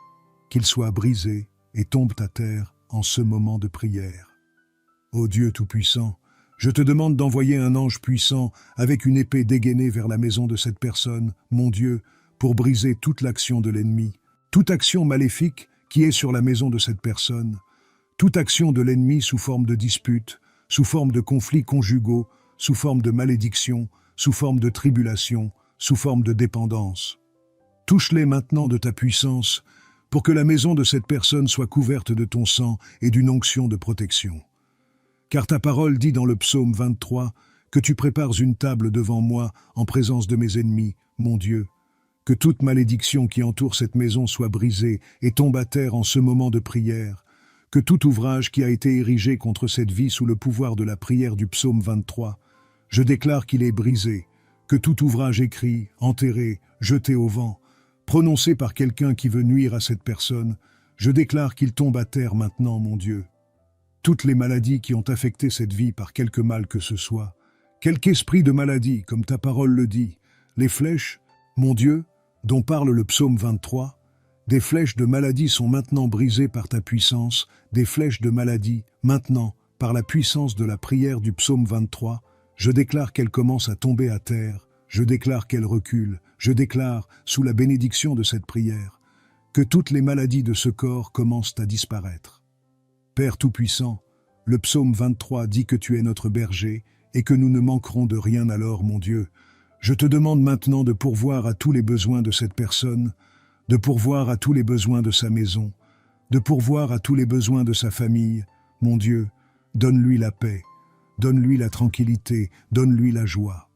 qu'ils soient brisés et tombent à terre en ce moment de prière. Ô Dieu Tout-Puissant, je te demande d'envoyer un ange puissant avec une épée dégainée vers la maison de cette personne, mon Dieu, pour briser toute l'action de l'ennemi, toute action maléfique qui est sur la maison de cette personne, toute action de l'ennemi sous forme de dispute, sous forme de conflits conjugaux, sous forme de malédiction, sous forme de tribulation, sous forme de dépendance. Touche-les maintenant de ta puissance pour que la maison de cette personne soit couverte de ton sang et d'une onction de protection. Car ta parole dit dans le psaume 23 que tu prépares une table devant moi en présence de mes ennemis, mon Dieu. Que toute malédiction qui entoure cette maison soit brisée et tombe à terre en ce moment de prière. Que tout ouvrage qui a été érigé contre cette vie sous le pouvoir de la prière du psaume 23, je déclare qu'il est brisé. Que tout ouvrage écrit, enterré, jeté au vent, prononcé par quelqu'un qui veut nuire à cette personne, je déclare qu'il tombe à terre maintenant, mon Dieu. Toutes les maladies qui ont affecté cette vie par quelque mal que ce soit, quelque esprit de maladie, comme ta parole le dit, les flèches, mon Dieu, dont parle le psaume 23, des flèches de maladie sont maintenant brisées par ta puissance, des flèches de maladie, maintenant, par la puissance de la prière du psaume 23, je déclare qu'elles commencent à tomber à terre, je déclare qu'elles reculent, je déclare, sous la bénédiction de cette prière, que toutes les maladies de ce corps commencent à disparaître. Père Tout-Puissant, le psaume 23 dit que tu es notre berger et que nous ne manquerons de rien alors, mon Dieu. Je te demande maintenant de pourvoir à tous les besoins de cette personne, de pourvoir à tous les besoins de sa maison, de pourvoir à tous les besoins de sa famille. Mon Dieu, donne-lui la paix, donne-lui la tranquillité, donne-lui la joie.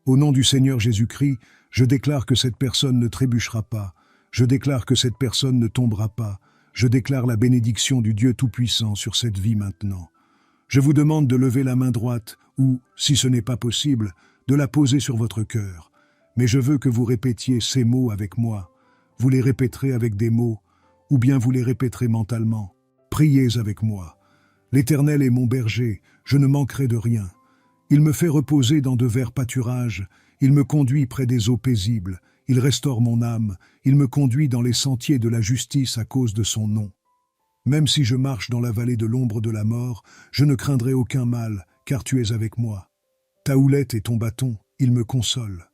Au nom du Seigneur Jésus-Christ, je déclare que cette personne ne trébuchera pas, Je déclare que cette personne ne tombera pas. Je déclare la bénédiction du Dieu Tout-Puissant sur cette vie maintenant. Je vous demande de lever la main droite ou, si ce n'est pas possible, de la poser sur votre cœur. Mais je veux que vous répétiez ces mots avec moi. Vous les répéterez avec des mots, ou bien vous les répéterez mentalement. Priez avec moi. L'Éternel est mon berger, je ne manquerai de rien. Il me fait reposer dans de verts pâturages, il me conduit près des eaux paisibles, il restaure mon âme, il me conduit dans les sentiers de la justice à cause de son nom. Même si je marche dans la vallée de l'ombre de la mort, je ne craindrai aucun mal, car tu es avec moi. Ta houlette et ton bâton, ils me consolent.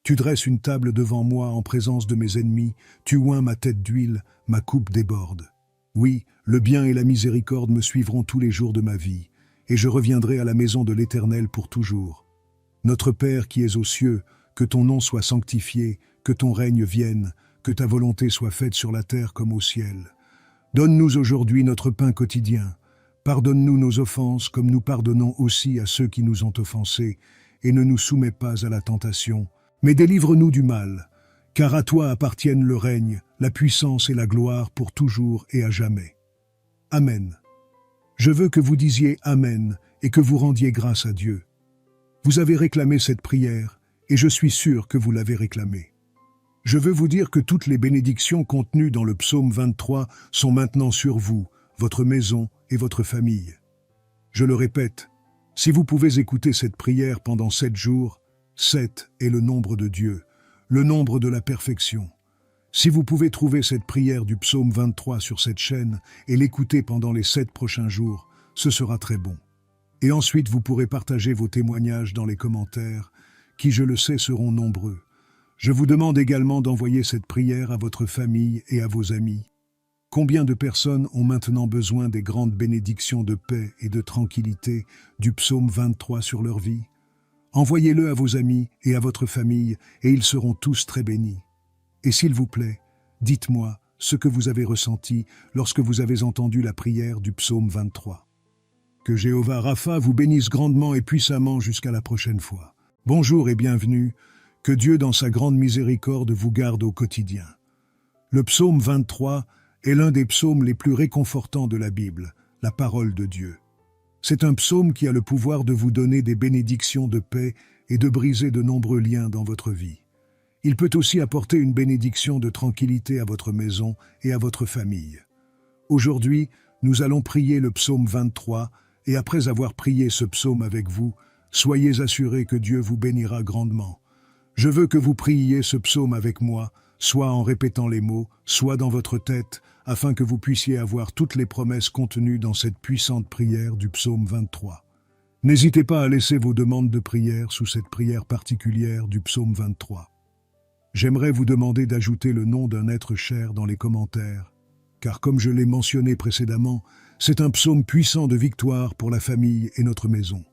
Tu dresses une table devant moi en présence de mes ennemis, tu oins ma tête d'huile, ma coupe déborde. Oui, le bien et la miséricorde me suivront tous les jours de ma vie, et je reviendrai à la maison de l'Éternel pour toujours. Notre Père qui es aux cieux, que ton nom soit sanctifié, que ton règne vienne, que ta volonté soit faite sur la terre comme au ciel. Donne-nous aujourd'hui notre pain quotidien. Pardonne-nous nos offenses comme nous pardonnons aussi à ceux qui nous ont offensés, et ne nous soumets pas à la tentation, mais délivre-nous du mal, car à toi appartiennent le règne, la puissance et la gloire pour toujours et à jamais. Amen. Je veux que vous disiez Amen et que vous rendiez grâce à Dieu. Vous avez réclamé cette prière, et je suis sûr que vous l'avez réclamée. Je veux vous dire que toutes les bénédictions contenues dans le psaume 23 sont maintenant sur vous, votre maison et votre famille. Je le répète, si vous pouvez écouter cette prière pendant 7 jours, 7 est le nombre de Dieu, le nombre de la perfection. Si vous pouvez trouver cette prière du psaume 23 sur cette chaîne et l'écouter pendant les 7 prochains jours, ce sera très bon. Et ensuite vous pourrez partager vos témoignages dans les commentaires, qui je le sais seront nombreux. Je vous demande également d'envoyer cette prière à votre famille et à vos amis. Combien de personnes ont maintenant besoin des grandes bénédictions de paix et de tranquillité du psaume 23 sur leur vie? Envoyez-le à vos amis et à votre famille, et ils seront tous très bénis. Et s'il vous plaît, dites-moi ce que vous avez ressenti lorsque vous avez entendu la prière du psaume 23. Que Jéhovah Rapha vous bénisse grandement et puissamment jusqu'à la prochaine fois. Bonjour et bienvenue, que Dieu dans sa grande miséricorde vous garde au quotidien. Le psaume 23 est l'un des psaumes les plus réconfortants de la Bible, la parole de Dieu. C'est un psaume qui a le pouvoir de vous donner des bénédictions de paix et de briser de nombreux liens dans votre vie. Il peut aussi apporter une bénédiction de tranquillité à votre maison et à votre famille. Aujourd'hui, nous allons prier le psaume 23 et après avoir prié ce psaume avec vous, soyez assurés que Dieu vous bénira grandement. Je veux que vous priiez ce psaume avec moi, soit en répétant les mots, soit dans votre tête, afin que vous puissiez avoir toutes les promesses contenues dans cette puissante prière du psaume 23. N'hésitez pas à laisser vos demandes de prière sous cette prière particulière du psaume 23. J'aimerais vous demander d'ajouter le nom d'un être cher dans les commentaires, car comme je l'ai mentionné précédemment, c'est un psaume puissant de victoire pour la famille et notre maison.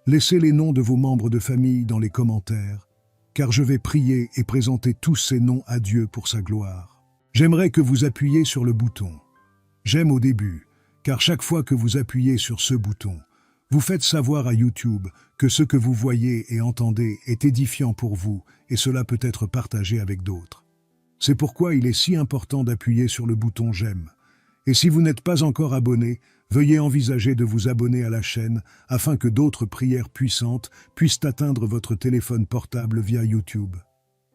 Laissez les noms de vos membres de famille dans les commentaires, car je vais prier et présenter tous ces noms à Dieu pour sa gloire. J'aimerais que vous appuyiez sur le bouton « J'aime » au début, car chaque fois que vous appuyez sur ce bouton, vous faites savoir à YouTube que ce que vous voyez et entendez est édifiant pour vous et cela peut être partagé avec d'autres. C'est pourquoi il est si important d'appuyer sur le bouton « J'aime ». Et si vous n'êtes pas encore abonné, veuillez envisager de vous abonner à la chaîne afin que d'autres prières puissantes puissent atteindre votre téléphone portable via YouTube.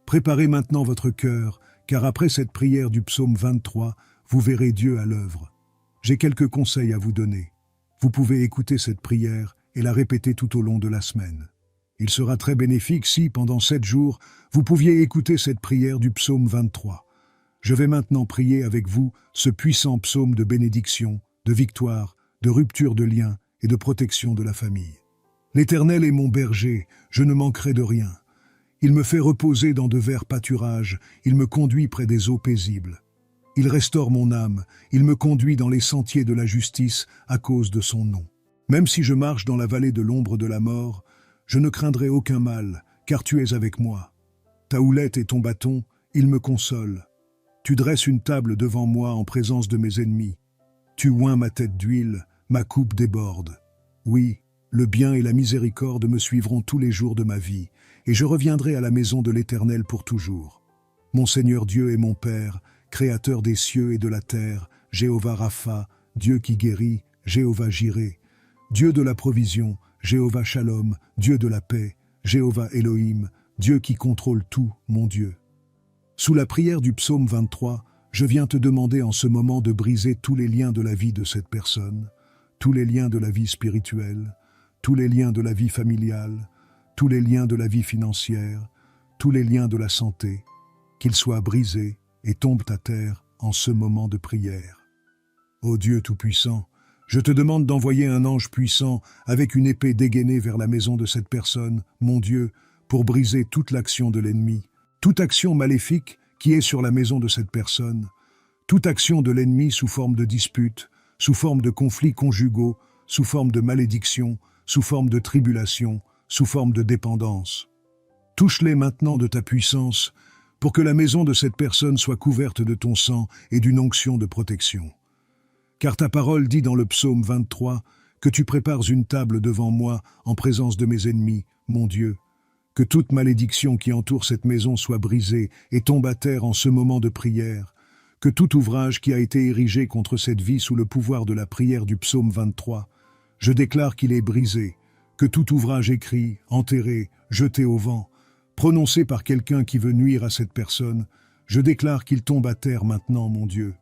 Préparez maintenant votre cœur, car après cette prière du psaume 23, vous verrez Dieu à l'œuvre. J'ai quelques conseils à vous donner. Vous pouvez écouter cette prière et la répéter tout au long de la semaine. Il sera très bénéfique si, pendant 7 jours, vous pouviez écouter cette prière du psaume 23. Je vais maintenant prier avec vous ce puissant psaume de bénédiction, de victoire, de rupture de liens et de protection de la famille. L'Éternel est mon berger, je ne manquerai de rien. Il me fait reposer dans de verts pâturages, il me conduit près des eaux paisibles. Il restaure mon âme, il me conduit dans les sentiers de la justice à cause de son nom. Même si je marche dans la vallée de l'ombre de la mort, je ne craindrai aucun mal, car tu es avec moi. Ta houlette et ton bâton, ils me consolent. Tu dresses une table devant moi en présence de mes ennemis. Tu oins ma tête d'huile, ma coupe déborde. Oui, le bien et la miséricorde me suivront tous les jours de ma vie, et je reviendrai à la maison de l'Éternel pour toujours. Mon Seigneur Dieu et mon Père, Créateur des cieux et de la terre, Jéhovah Rapha, Dieu qui guérit, Jéhovah Jireh, Dieu de la provision, Jéhovah Shalom, Dieu de la paix, Jéhovah Elohim, Dieu qui contrôle tout, mon Dieu. Sous la prière du psaume 23, je viens te demander en ce moment de briser tous les liens de la vie de cette personne, tous les liens de la vie spirituelle, tous les liens de la vie familiale, tous les liens de la vie financière, tous les liens de la santé, qu'ils soient brisés et tombent à terre en ce moment de prière. Ô Dieu Tout-Puissant, je te demande d'envoyer un ange puissant avec une épée dégainée vers la maison de cette personne, mon Dieu, pour briser toute l'action de l'ennemi, toute action maléfique qui est sur la maison de cette personne, toute action de l'ennemi sous forme de dispute, sous forme de conflits conjugaux, sous forme de malédiction, sous forme de tribulation, sous forme de dépendance. Touche-les maintenant de ta puissance, pour que la maison de cette personne soit couverte de ton sang et d'une onction de protection. Car ta parole dit dans le psaume 23 que tu prépares une table devant moi en présence de mes ennemis, mon Dieu. Que toute malédiction qui entoure cette maison soit brisée et tombe à terre en ce moment de prière. Que tout ouvrage qui a été érigé contre cette vie sous le pouvoir de la prière du psaume 23, je déclare qu'il est brisé. Que tout ouvrage écrit, enterré, jeté au vent, prononcé par quelqu'un qui veut nuire à cette personne, je déclare qu'il tombe à terre maintenant, mon Dieu.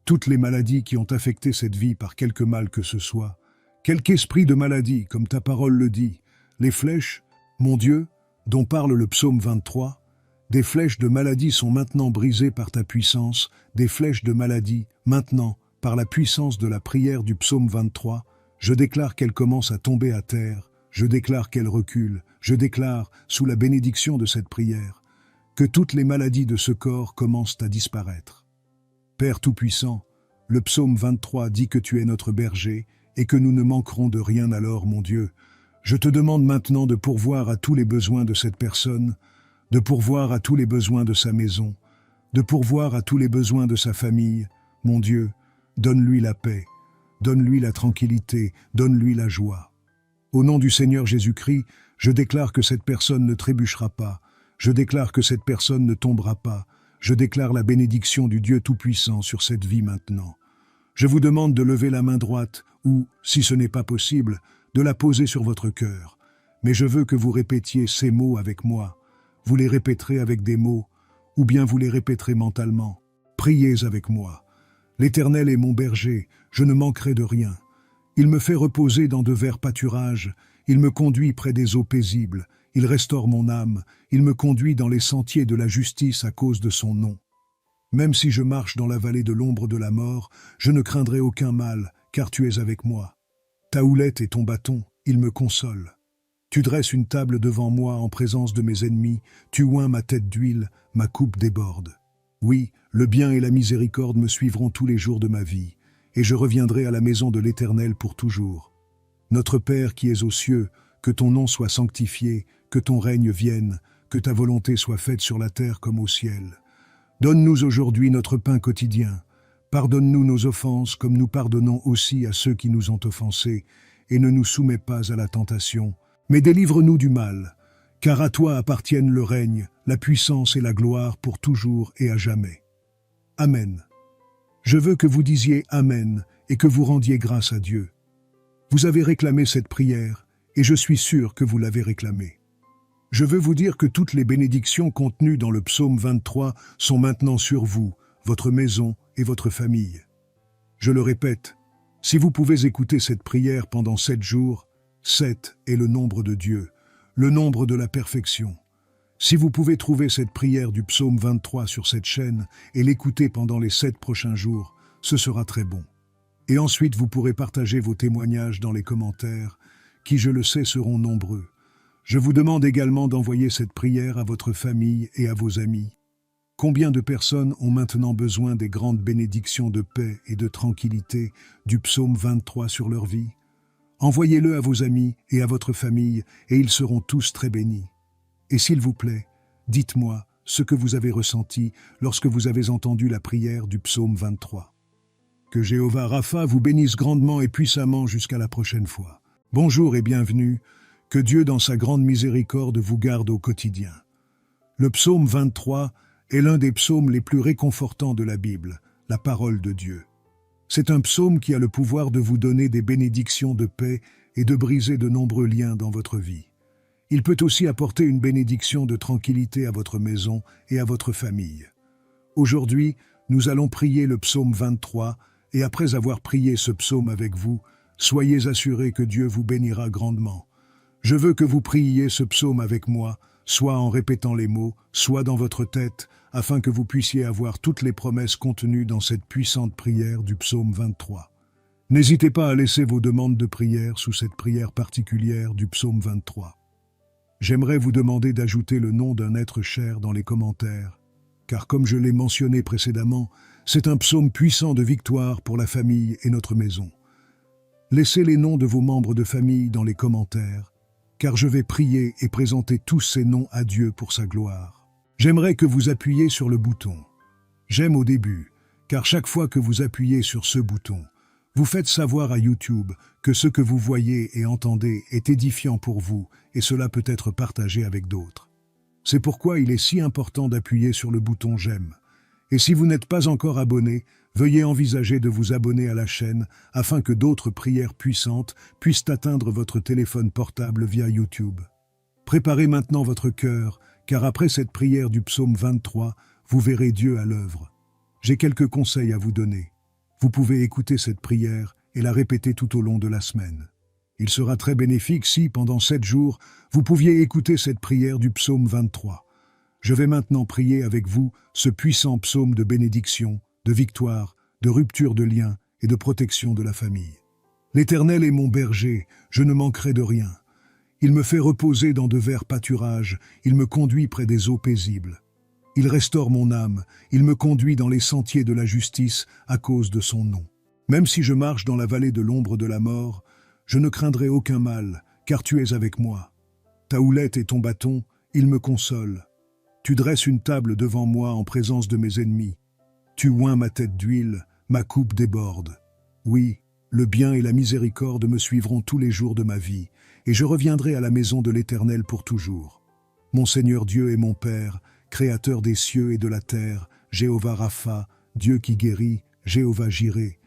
Toutes les maladies qui ont affecté cette vie par quelque mal que ce soit, quelque esprit de maladie, comme ta parole le dit, les flèches, mon Dieu, dont parle le psaume 23, des flèches de maladie sont maintenant brisées par ta puissance, des flèches de maladie, maintenant, par la puissance de la prière du psaume 23, je déclare qu'elles commencent à tomber à terre, je déclare qu'elles reculent, je déclare, sous la bénédiction de cette prière, que toutes les maladies de ce corps commencent à disparaître. Père Tout-Puissant, le psaume 23 dit que tu es notre berger et que nous ne manquerons de rien alors, mon Dieu. Je te demande maintenant de pourvoir à tous les besoins de cette personne, de pourvoir à tous les besoins de sa maison, de pourvoir à tous les besoins de sa famille. Mon Dieu, donne-lui la paix, donne-lui la tranquillité, donne-lui la joie. Au nom du Seigneur Jésus-Christ, je déclare que cette personne ne trébuchera pas, je déclare que cette personne ne tombera pas, je déclare la bénédiction du Dieu Tout-Puissant sur cette vie maintenant. Je vous demande de lever la main droite ou, si ce n'est pas possible, de la poser sur votre cœur. Mais je veux que vous répétiez ces mots avec moi. Vous les répéterez avec des mots, ou bien vous les répéterez mentalement. Priez avec moi. L'Éternel est mon berger, je ne manquerai de rien. Il me fait reposer dans de verts pâturages, il me conduit près des eaux paisibles, il restaure mon âme, il me conduit dans les sentiers de la justice à cause de son nom. Même si je marche dans la vallée de l'ombre de la mort, je ne craindrai aucun mal, car tu es avec moi. Ta houlette et ton bâton, ils me consolent. Tu dresses une table devant moi en présence de mes ennemis, tu oins ma tête d'huile, ma coupe déborde. Oui, le bien et la miséricorde me suivront tous les jours de ma vie, et je reviendrai à la maison de l'Éternel pour toujours. Notre Père qui es aux cieux, que ton nom soit sanctifié, que ton règne vienne, que ta volonté soit faite sur la terre comme au ciel. Donne-nous aujourd'hui notre pain quotidien. Pardonne-nous nos offenses comme nous pardonnons aussi à ceux qui nous ont offensés, et ne nous soumets pas à la tentation, mais délivre-nous du mal, car à toi appartiennent le règne, la puissance et la gloire pour toujours et à jamais. Amen. Je veux que vous disiez Amen et que vous rendiez grâce à Dieu. Vous avez réclamé cette prière, et je suis sûr que vous l'avez réclamée. Je veux vous dire que toutes les bénédictions contenues dans le psaume 23 sont maintenant sur vous, votre maison et votre famille. Je le répète, si vous pouvez écouter cette prière pendant 7 jours, 7 est le nombre de Dieu, le nombre de la perfection. Si vous pouvez trouver cette prière du psaume 23 sur cette chaîne et l'écouter pendant les 7 prochains jours, ce sera très bon. Et ensuite vous pourrez partager vos témoignages dans les commentaires, qui je le sais seront nombreux. Je vous demande également d'envoyer cette prière à votre famille et à vos amis. Combien de personnes ont maintenant besoin des grandes bénédictions de paix et de tranquillité du psaume 23 sur leur vie? Envoyez-le à vos amis et à votre famille, et ils seront tous très bénis. Et s'il vous plaît, dites-moi ce que vous avez ressenti lorsque vous avez entendu la prière du psaume 23. Que Jéhovah Rapha vous bénisse grandement et puissamment jusqu'à la prochaine fois. Bonjour et bienvenue. Que Dieu dans sa grande miséricorde vous garde au quotidien. Le psaume 23 est l'un des psaumes les plus réconfortants de la Bible, la parole de Dieu. C'est un psaume qui a le pouvoir de vous donner des bénédictions de paix et de briser de nombreux liens dans votre vie. Il peut aussi apporter une bénédiction de tranquillité à votre maison et à votre famille. Aujourd'hui, nous allons prier le psaume 23, et après avoir prié ce psaume avec vous, soyez assurés que Dieu vous bénira grandement. Je veux que vous priiez ce psaume avec moi, soit en répétant les mots, soit dans votre tête, afin que vous puissiez avoir toutes les promesses contenues dans cette puissante prière du psaume 23. N'hésitez pas à laisser vos demandes de prière sous cette prière particulière du psaume 23. J'aimerais vous demander d'ajouter le nom d'un être cher dans les commentaires, car comme je l'ai mentionné précédemment, c'est un psaume puissant de victoire pour la famille et notre maison. Laissez les noms de vos membres de famille dans les commentaires, car je vais prier et présenter tous ces noms à Dieu pour sa gloire. J'aimerais que vous appuyiez sur le bouton « J'aime » au début, car chaque fois que vous appuyez sur ce bouton, vous faites savoir à YouTube que ce que vous voyez et entendez est édifiant pour vous et cela peut être partagé avec d'autres. C'est pourquoi il est si important d'appuyer sur le bouton « J'aime ». Et si vous n'êtes pas encore abonné, veuillez envisager de vous abonner à la chaîne afin que d'autres prières puissantes puissent atteindre votre téléphone portable via YouTube. Préparez maintenant votre cœur, car après cette prière du psaume 23, vous verrez Dieu à l'œuvre. J'ai quelques conseils à vous donner. Vous pouvez écouter cette prière et la répéter tout au long de la semaine. Il sera très bénéfique si, pendant 7 jours, vous pouviez écouter cette prière du psaume 23. Je vais maintenant prier avec vous ce puissant psaume de bénédiction, de victoire, de rupture de liens et de protection de la famille. L'Éternel est mon berger, je ne manquerai de rien. Il me fait reposer dans de verts pâturages, il me conduit près des eaux paisibles. Il restaure mon âme, il me conduit dans les sentiers de la justice à cause de son nom. Même si je marche dans la vallée de l'ombre de la mort, je ne craindrai aucun mal, car tu es avec moi. Ta houlette et ton bâton, ils me consolent. Tu dresses une table devant moi en présence de mes ennemis. Tu oins ma tête d'huile, ma coupe déborde. Oui, le bien et la miséricorde me suivront tous les jours de ma vie, et je reviendrai à la maison de l'Éternel pour toujours. Mon Seigneur Dieu est mon Père, Créateur des cieux et de la terre, Jéhovah Rapha, Dieu qui guérit, Jéhovah Jireh,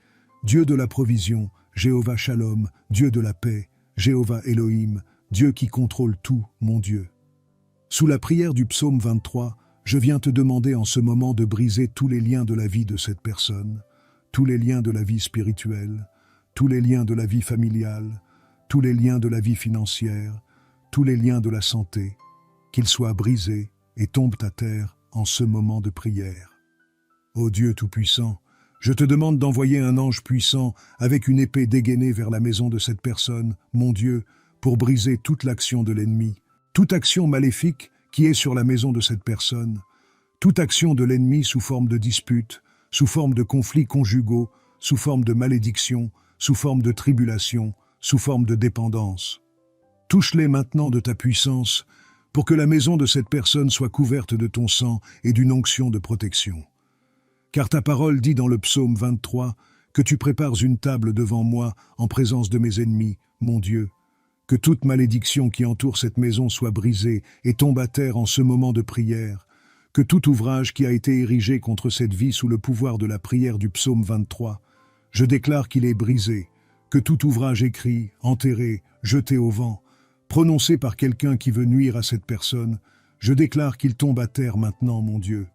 Dieu de la provision, Jéhovah Shalom, Dieu de la paix, Jéhovah Elohim, Dieu qui contrôle tout, mon Dieu. Sous la prière du psaume 23, je viens te demander en ce moment de briser tous les liens de la vie de cette personne, tous les liens de la vie spirituelle, tous les liens de la vie familiale, tous les liens de la vie financière, tous les liens de la santé, qu'ils soient brisés et tombent à terre en ce moment de prière. Ô Dieu Tout-Puissant, je te demande d'envoyer un ange puissant avec une épée dégainée vers la maison de cette personne, mon Dieu, pour briser toute l'action de l'ennemi, toute action maléfique qui est sur la maison de cette personne, toute action de l'ennemi sous forme de dispute, sous forme de conflits conjugaux, sous forme de malédiction, sous forme de tribulation, sous forme de dépendance. Touche-les maintenant de ta puissance pour que la maison de cette personne soit couverte de ton sang et d'une onction de protection. Car ta parole dit dans le psaume 23 que tu prépares une table devant moi en présence de mes ennemis, mon Dieu. Que toute malédiction qui entoure cette maison soit brisée et tombe à terre en ce moment de prière. Que tout ouvrage qui a été érigé contre cette vie sous le pouvoir de la prière du psaume 23, je déclare qu'il est brisé. Que tout ouvrage écrit, enterré, jeté au vent, prononcé par quelqu'un qui veut nuire à cette personne, je déclare qu'il tombe à terre maintenant, mon Dieu.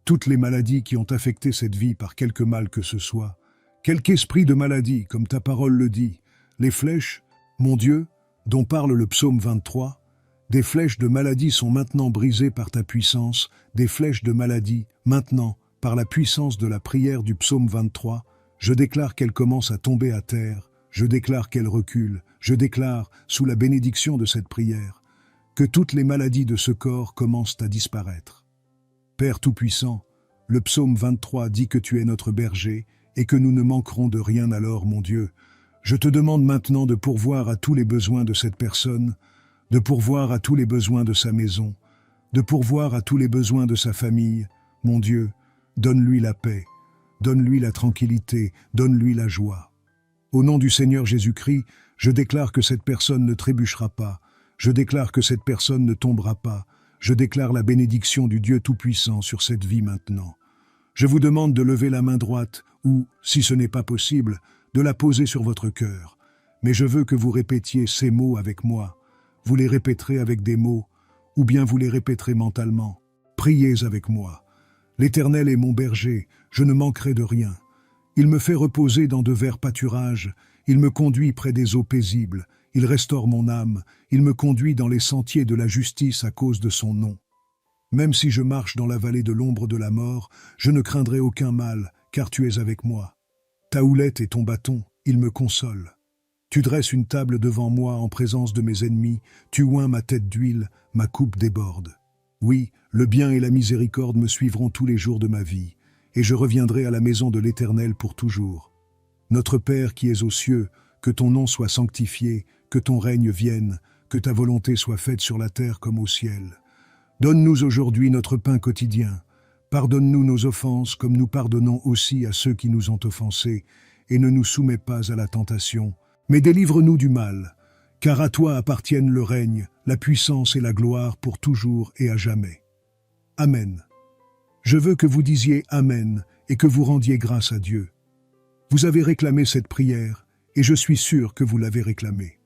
Toutes les maladies qui ont affecté cette vie par quelque mal que ce soit, quelque esprit de maladie, comme ta parole le dit, les flèches, mon Dieu, dont parle le psaume 23, des flèches de maladie sont maintenant brisées par ta puissance, des flèches de maladie, maintenant, par la puissance de la prière du psaume 23, je déclare qu'elles commencent à tomber à terre, je déclare qu'elles reculent, je déclare, sous la bénédiction de cette prière, que toutes les maladies de ce corps commencent à disparaître. Père Tout-Puissant, le psaume 23 dit que tu es notre berger et que nous ne manquerons de rien alors, mon Dieu. Je te demande maintenant de pourvoir à tous les besoins de cette personne, de pourvoir à tous les besoins de sa maison, de pourvoir à tous les besoins de sa famille. Mon Dieu, donne-lui la paix, donne-lui la tranquillité, donne-lui la joie. Au nom du Seigneur Jésus-Christ, je déclare que cette personne ne trébuchera pas, je déclare que cette personne ne tombera pas, je déclare la bénédiction du Dieu Tout-Puissant sur cette vie maintenant. Je vous demande de lever la main droite ou, si ce n'est pas possible, de la poser sur votre cœur. Mais je veux que vous répétiez ces mots avec moi. Vous les répéterez avec des mots, ou bien vous les répéterez mentalement. Priez avec moi. L'Éternel est mon berger, je ne manquerai de rien. Il me fait reposer dans de verts pâturages, il me conduit près des eaux paisibles, il restaure mon âme, il me conduit dans les sentiers de la justice à cause de son nom. Même si je marche dans la vallée de l'ombre de la mort, je ne craindrai aucun mal, car tu es avec moi. Ta houlette et ton bâton, ils me consolent. Tu dresses une table devant moi en présence de mes ennemis, tu oins ma tête d'huile, ma coupe déborde. Oui, le bien et la miséricorde me suivront tous les jours de ma vie, et je reviendrai à la maison de l'Éternel pour toujours. Notre Père qui es aux cieux, que ton nom soit sanctifié, que ton règne vienne, que ta volonté soit faite sur la terre comme au ciel. Donne-nous aujourd'hui notre pain quotidien. Pardonne-nous nos offenses comme nous pardonnons aussi à ceux qui nous ont offensés, et ne nous soumets pas à la tentation, mais délivre-nous du mal, car à toi appartiennent le règne, la puissance et la gloire pour toujours et à jamais. Amen. Je veux que vous disiez Amen et que vous rendiez grâce à Dieu. Vous avez réclamé cette prière, et je suis sûr que vous l'avez réclamée.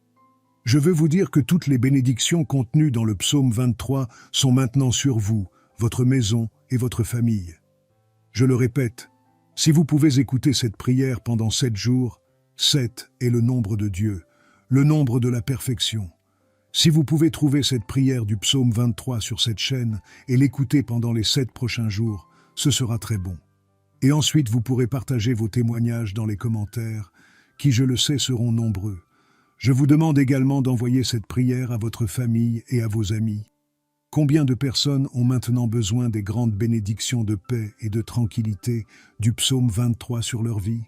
Je veux vous dire que toutes les bénédictions contenues dans le psaume 23 sont maintenant sur vous, votre maison et votre famille. Je le répète, si vous pouvez écouter cette prière pendant 7 jours, 7 est le nombre de Dieu, le nombre de la perfection. Si vous pouvez trouver cette prière du psaume 23 sur cette chaîne et l'écouter pendant les 7 prochains jours, ce sera très bon. Et ensuite vous pourrez partager vos témoignages dans les commentaires, qui je le sais seront nombreux. Je vous demande également d'envoyer cette prière à votre famille et à vos amis. Combien de personnes ont maintenant besoin des grandes bénédictions de paix et de tranquillité du psaume 23 sur leur vie?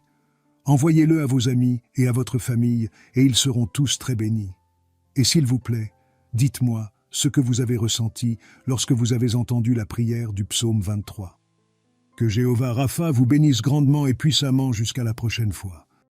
Envoyez-le à vos amis et à votre famille, et ils seront tous très bénis. Et s'il vous plaît, dites-moi ce que vous avez ressenti lorsque vous avez entendu la prière du psaume 23. Que Jéhovah Rapha vous bénisse grandement et puissamment jusqu'à la prochaine fois.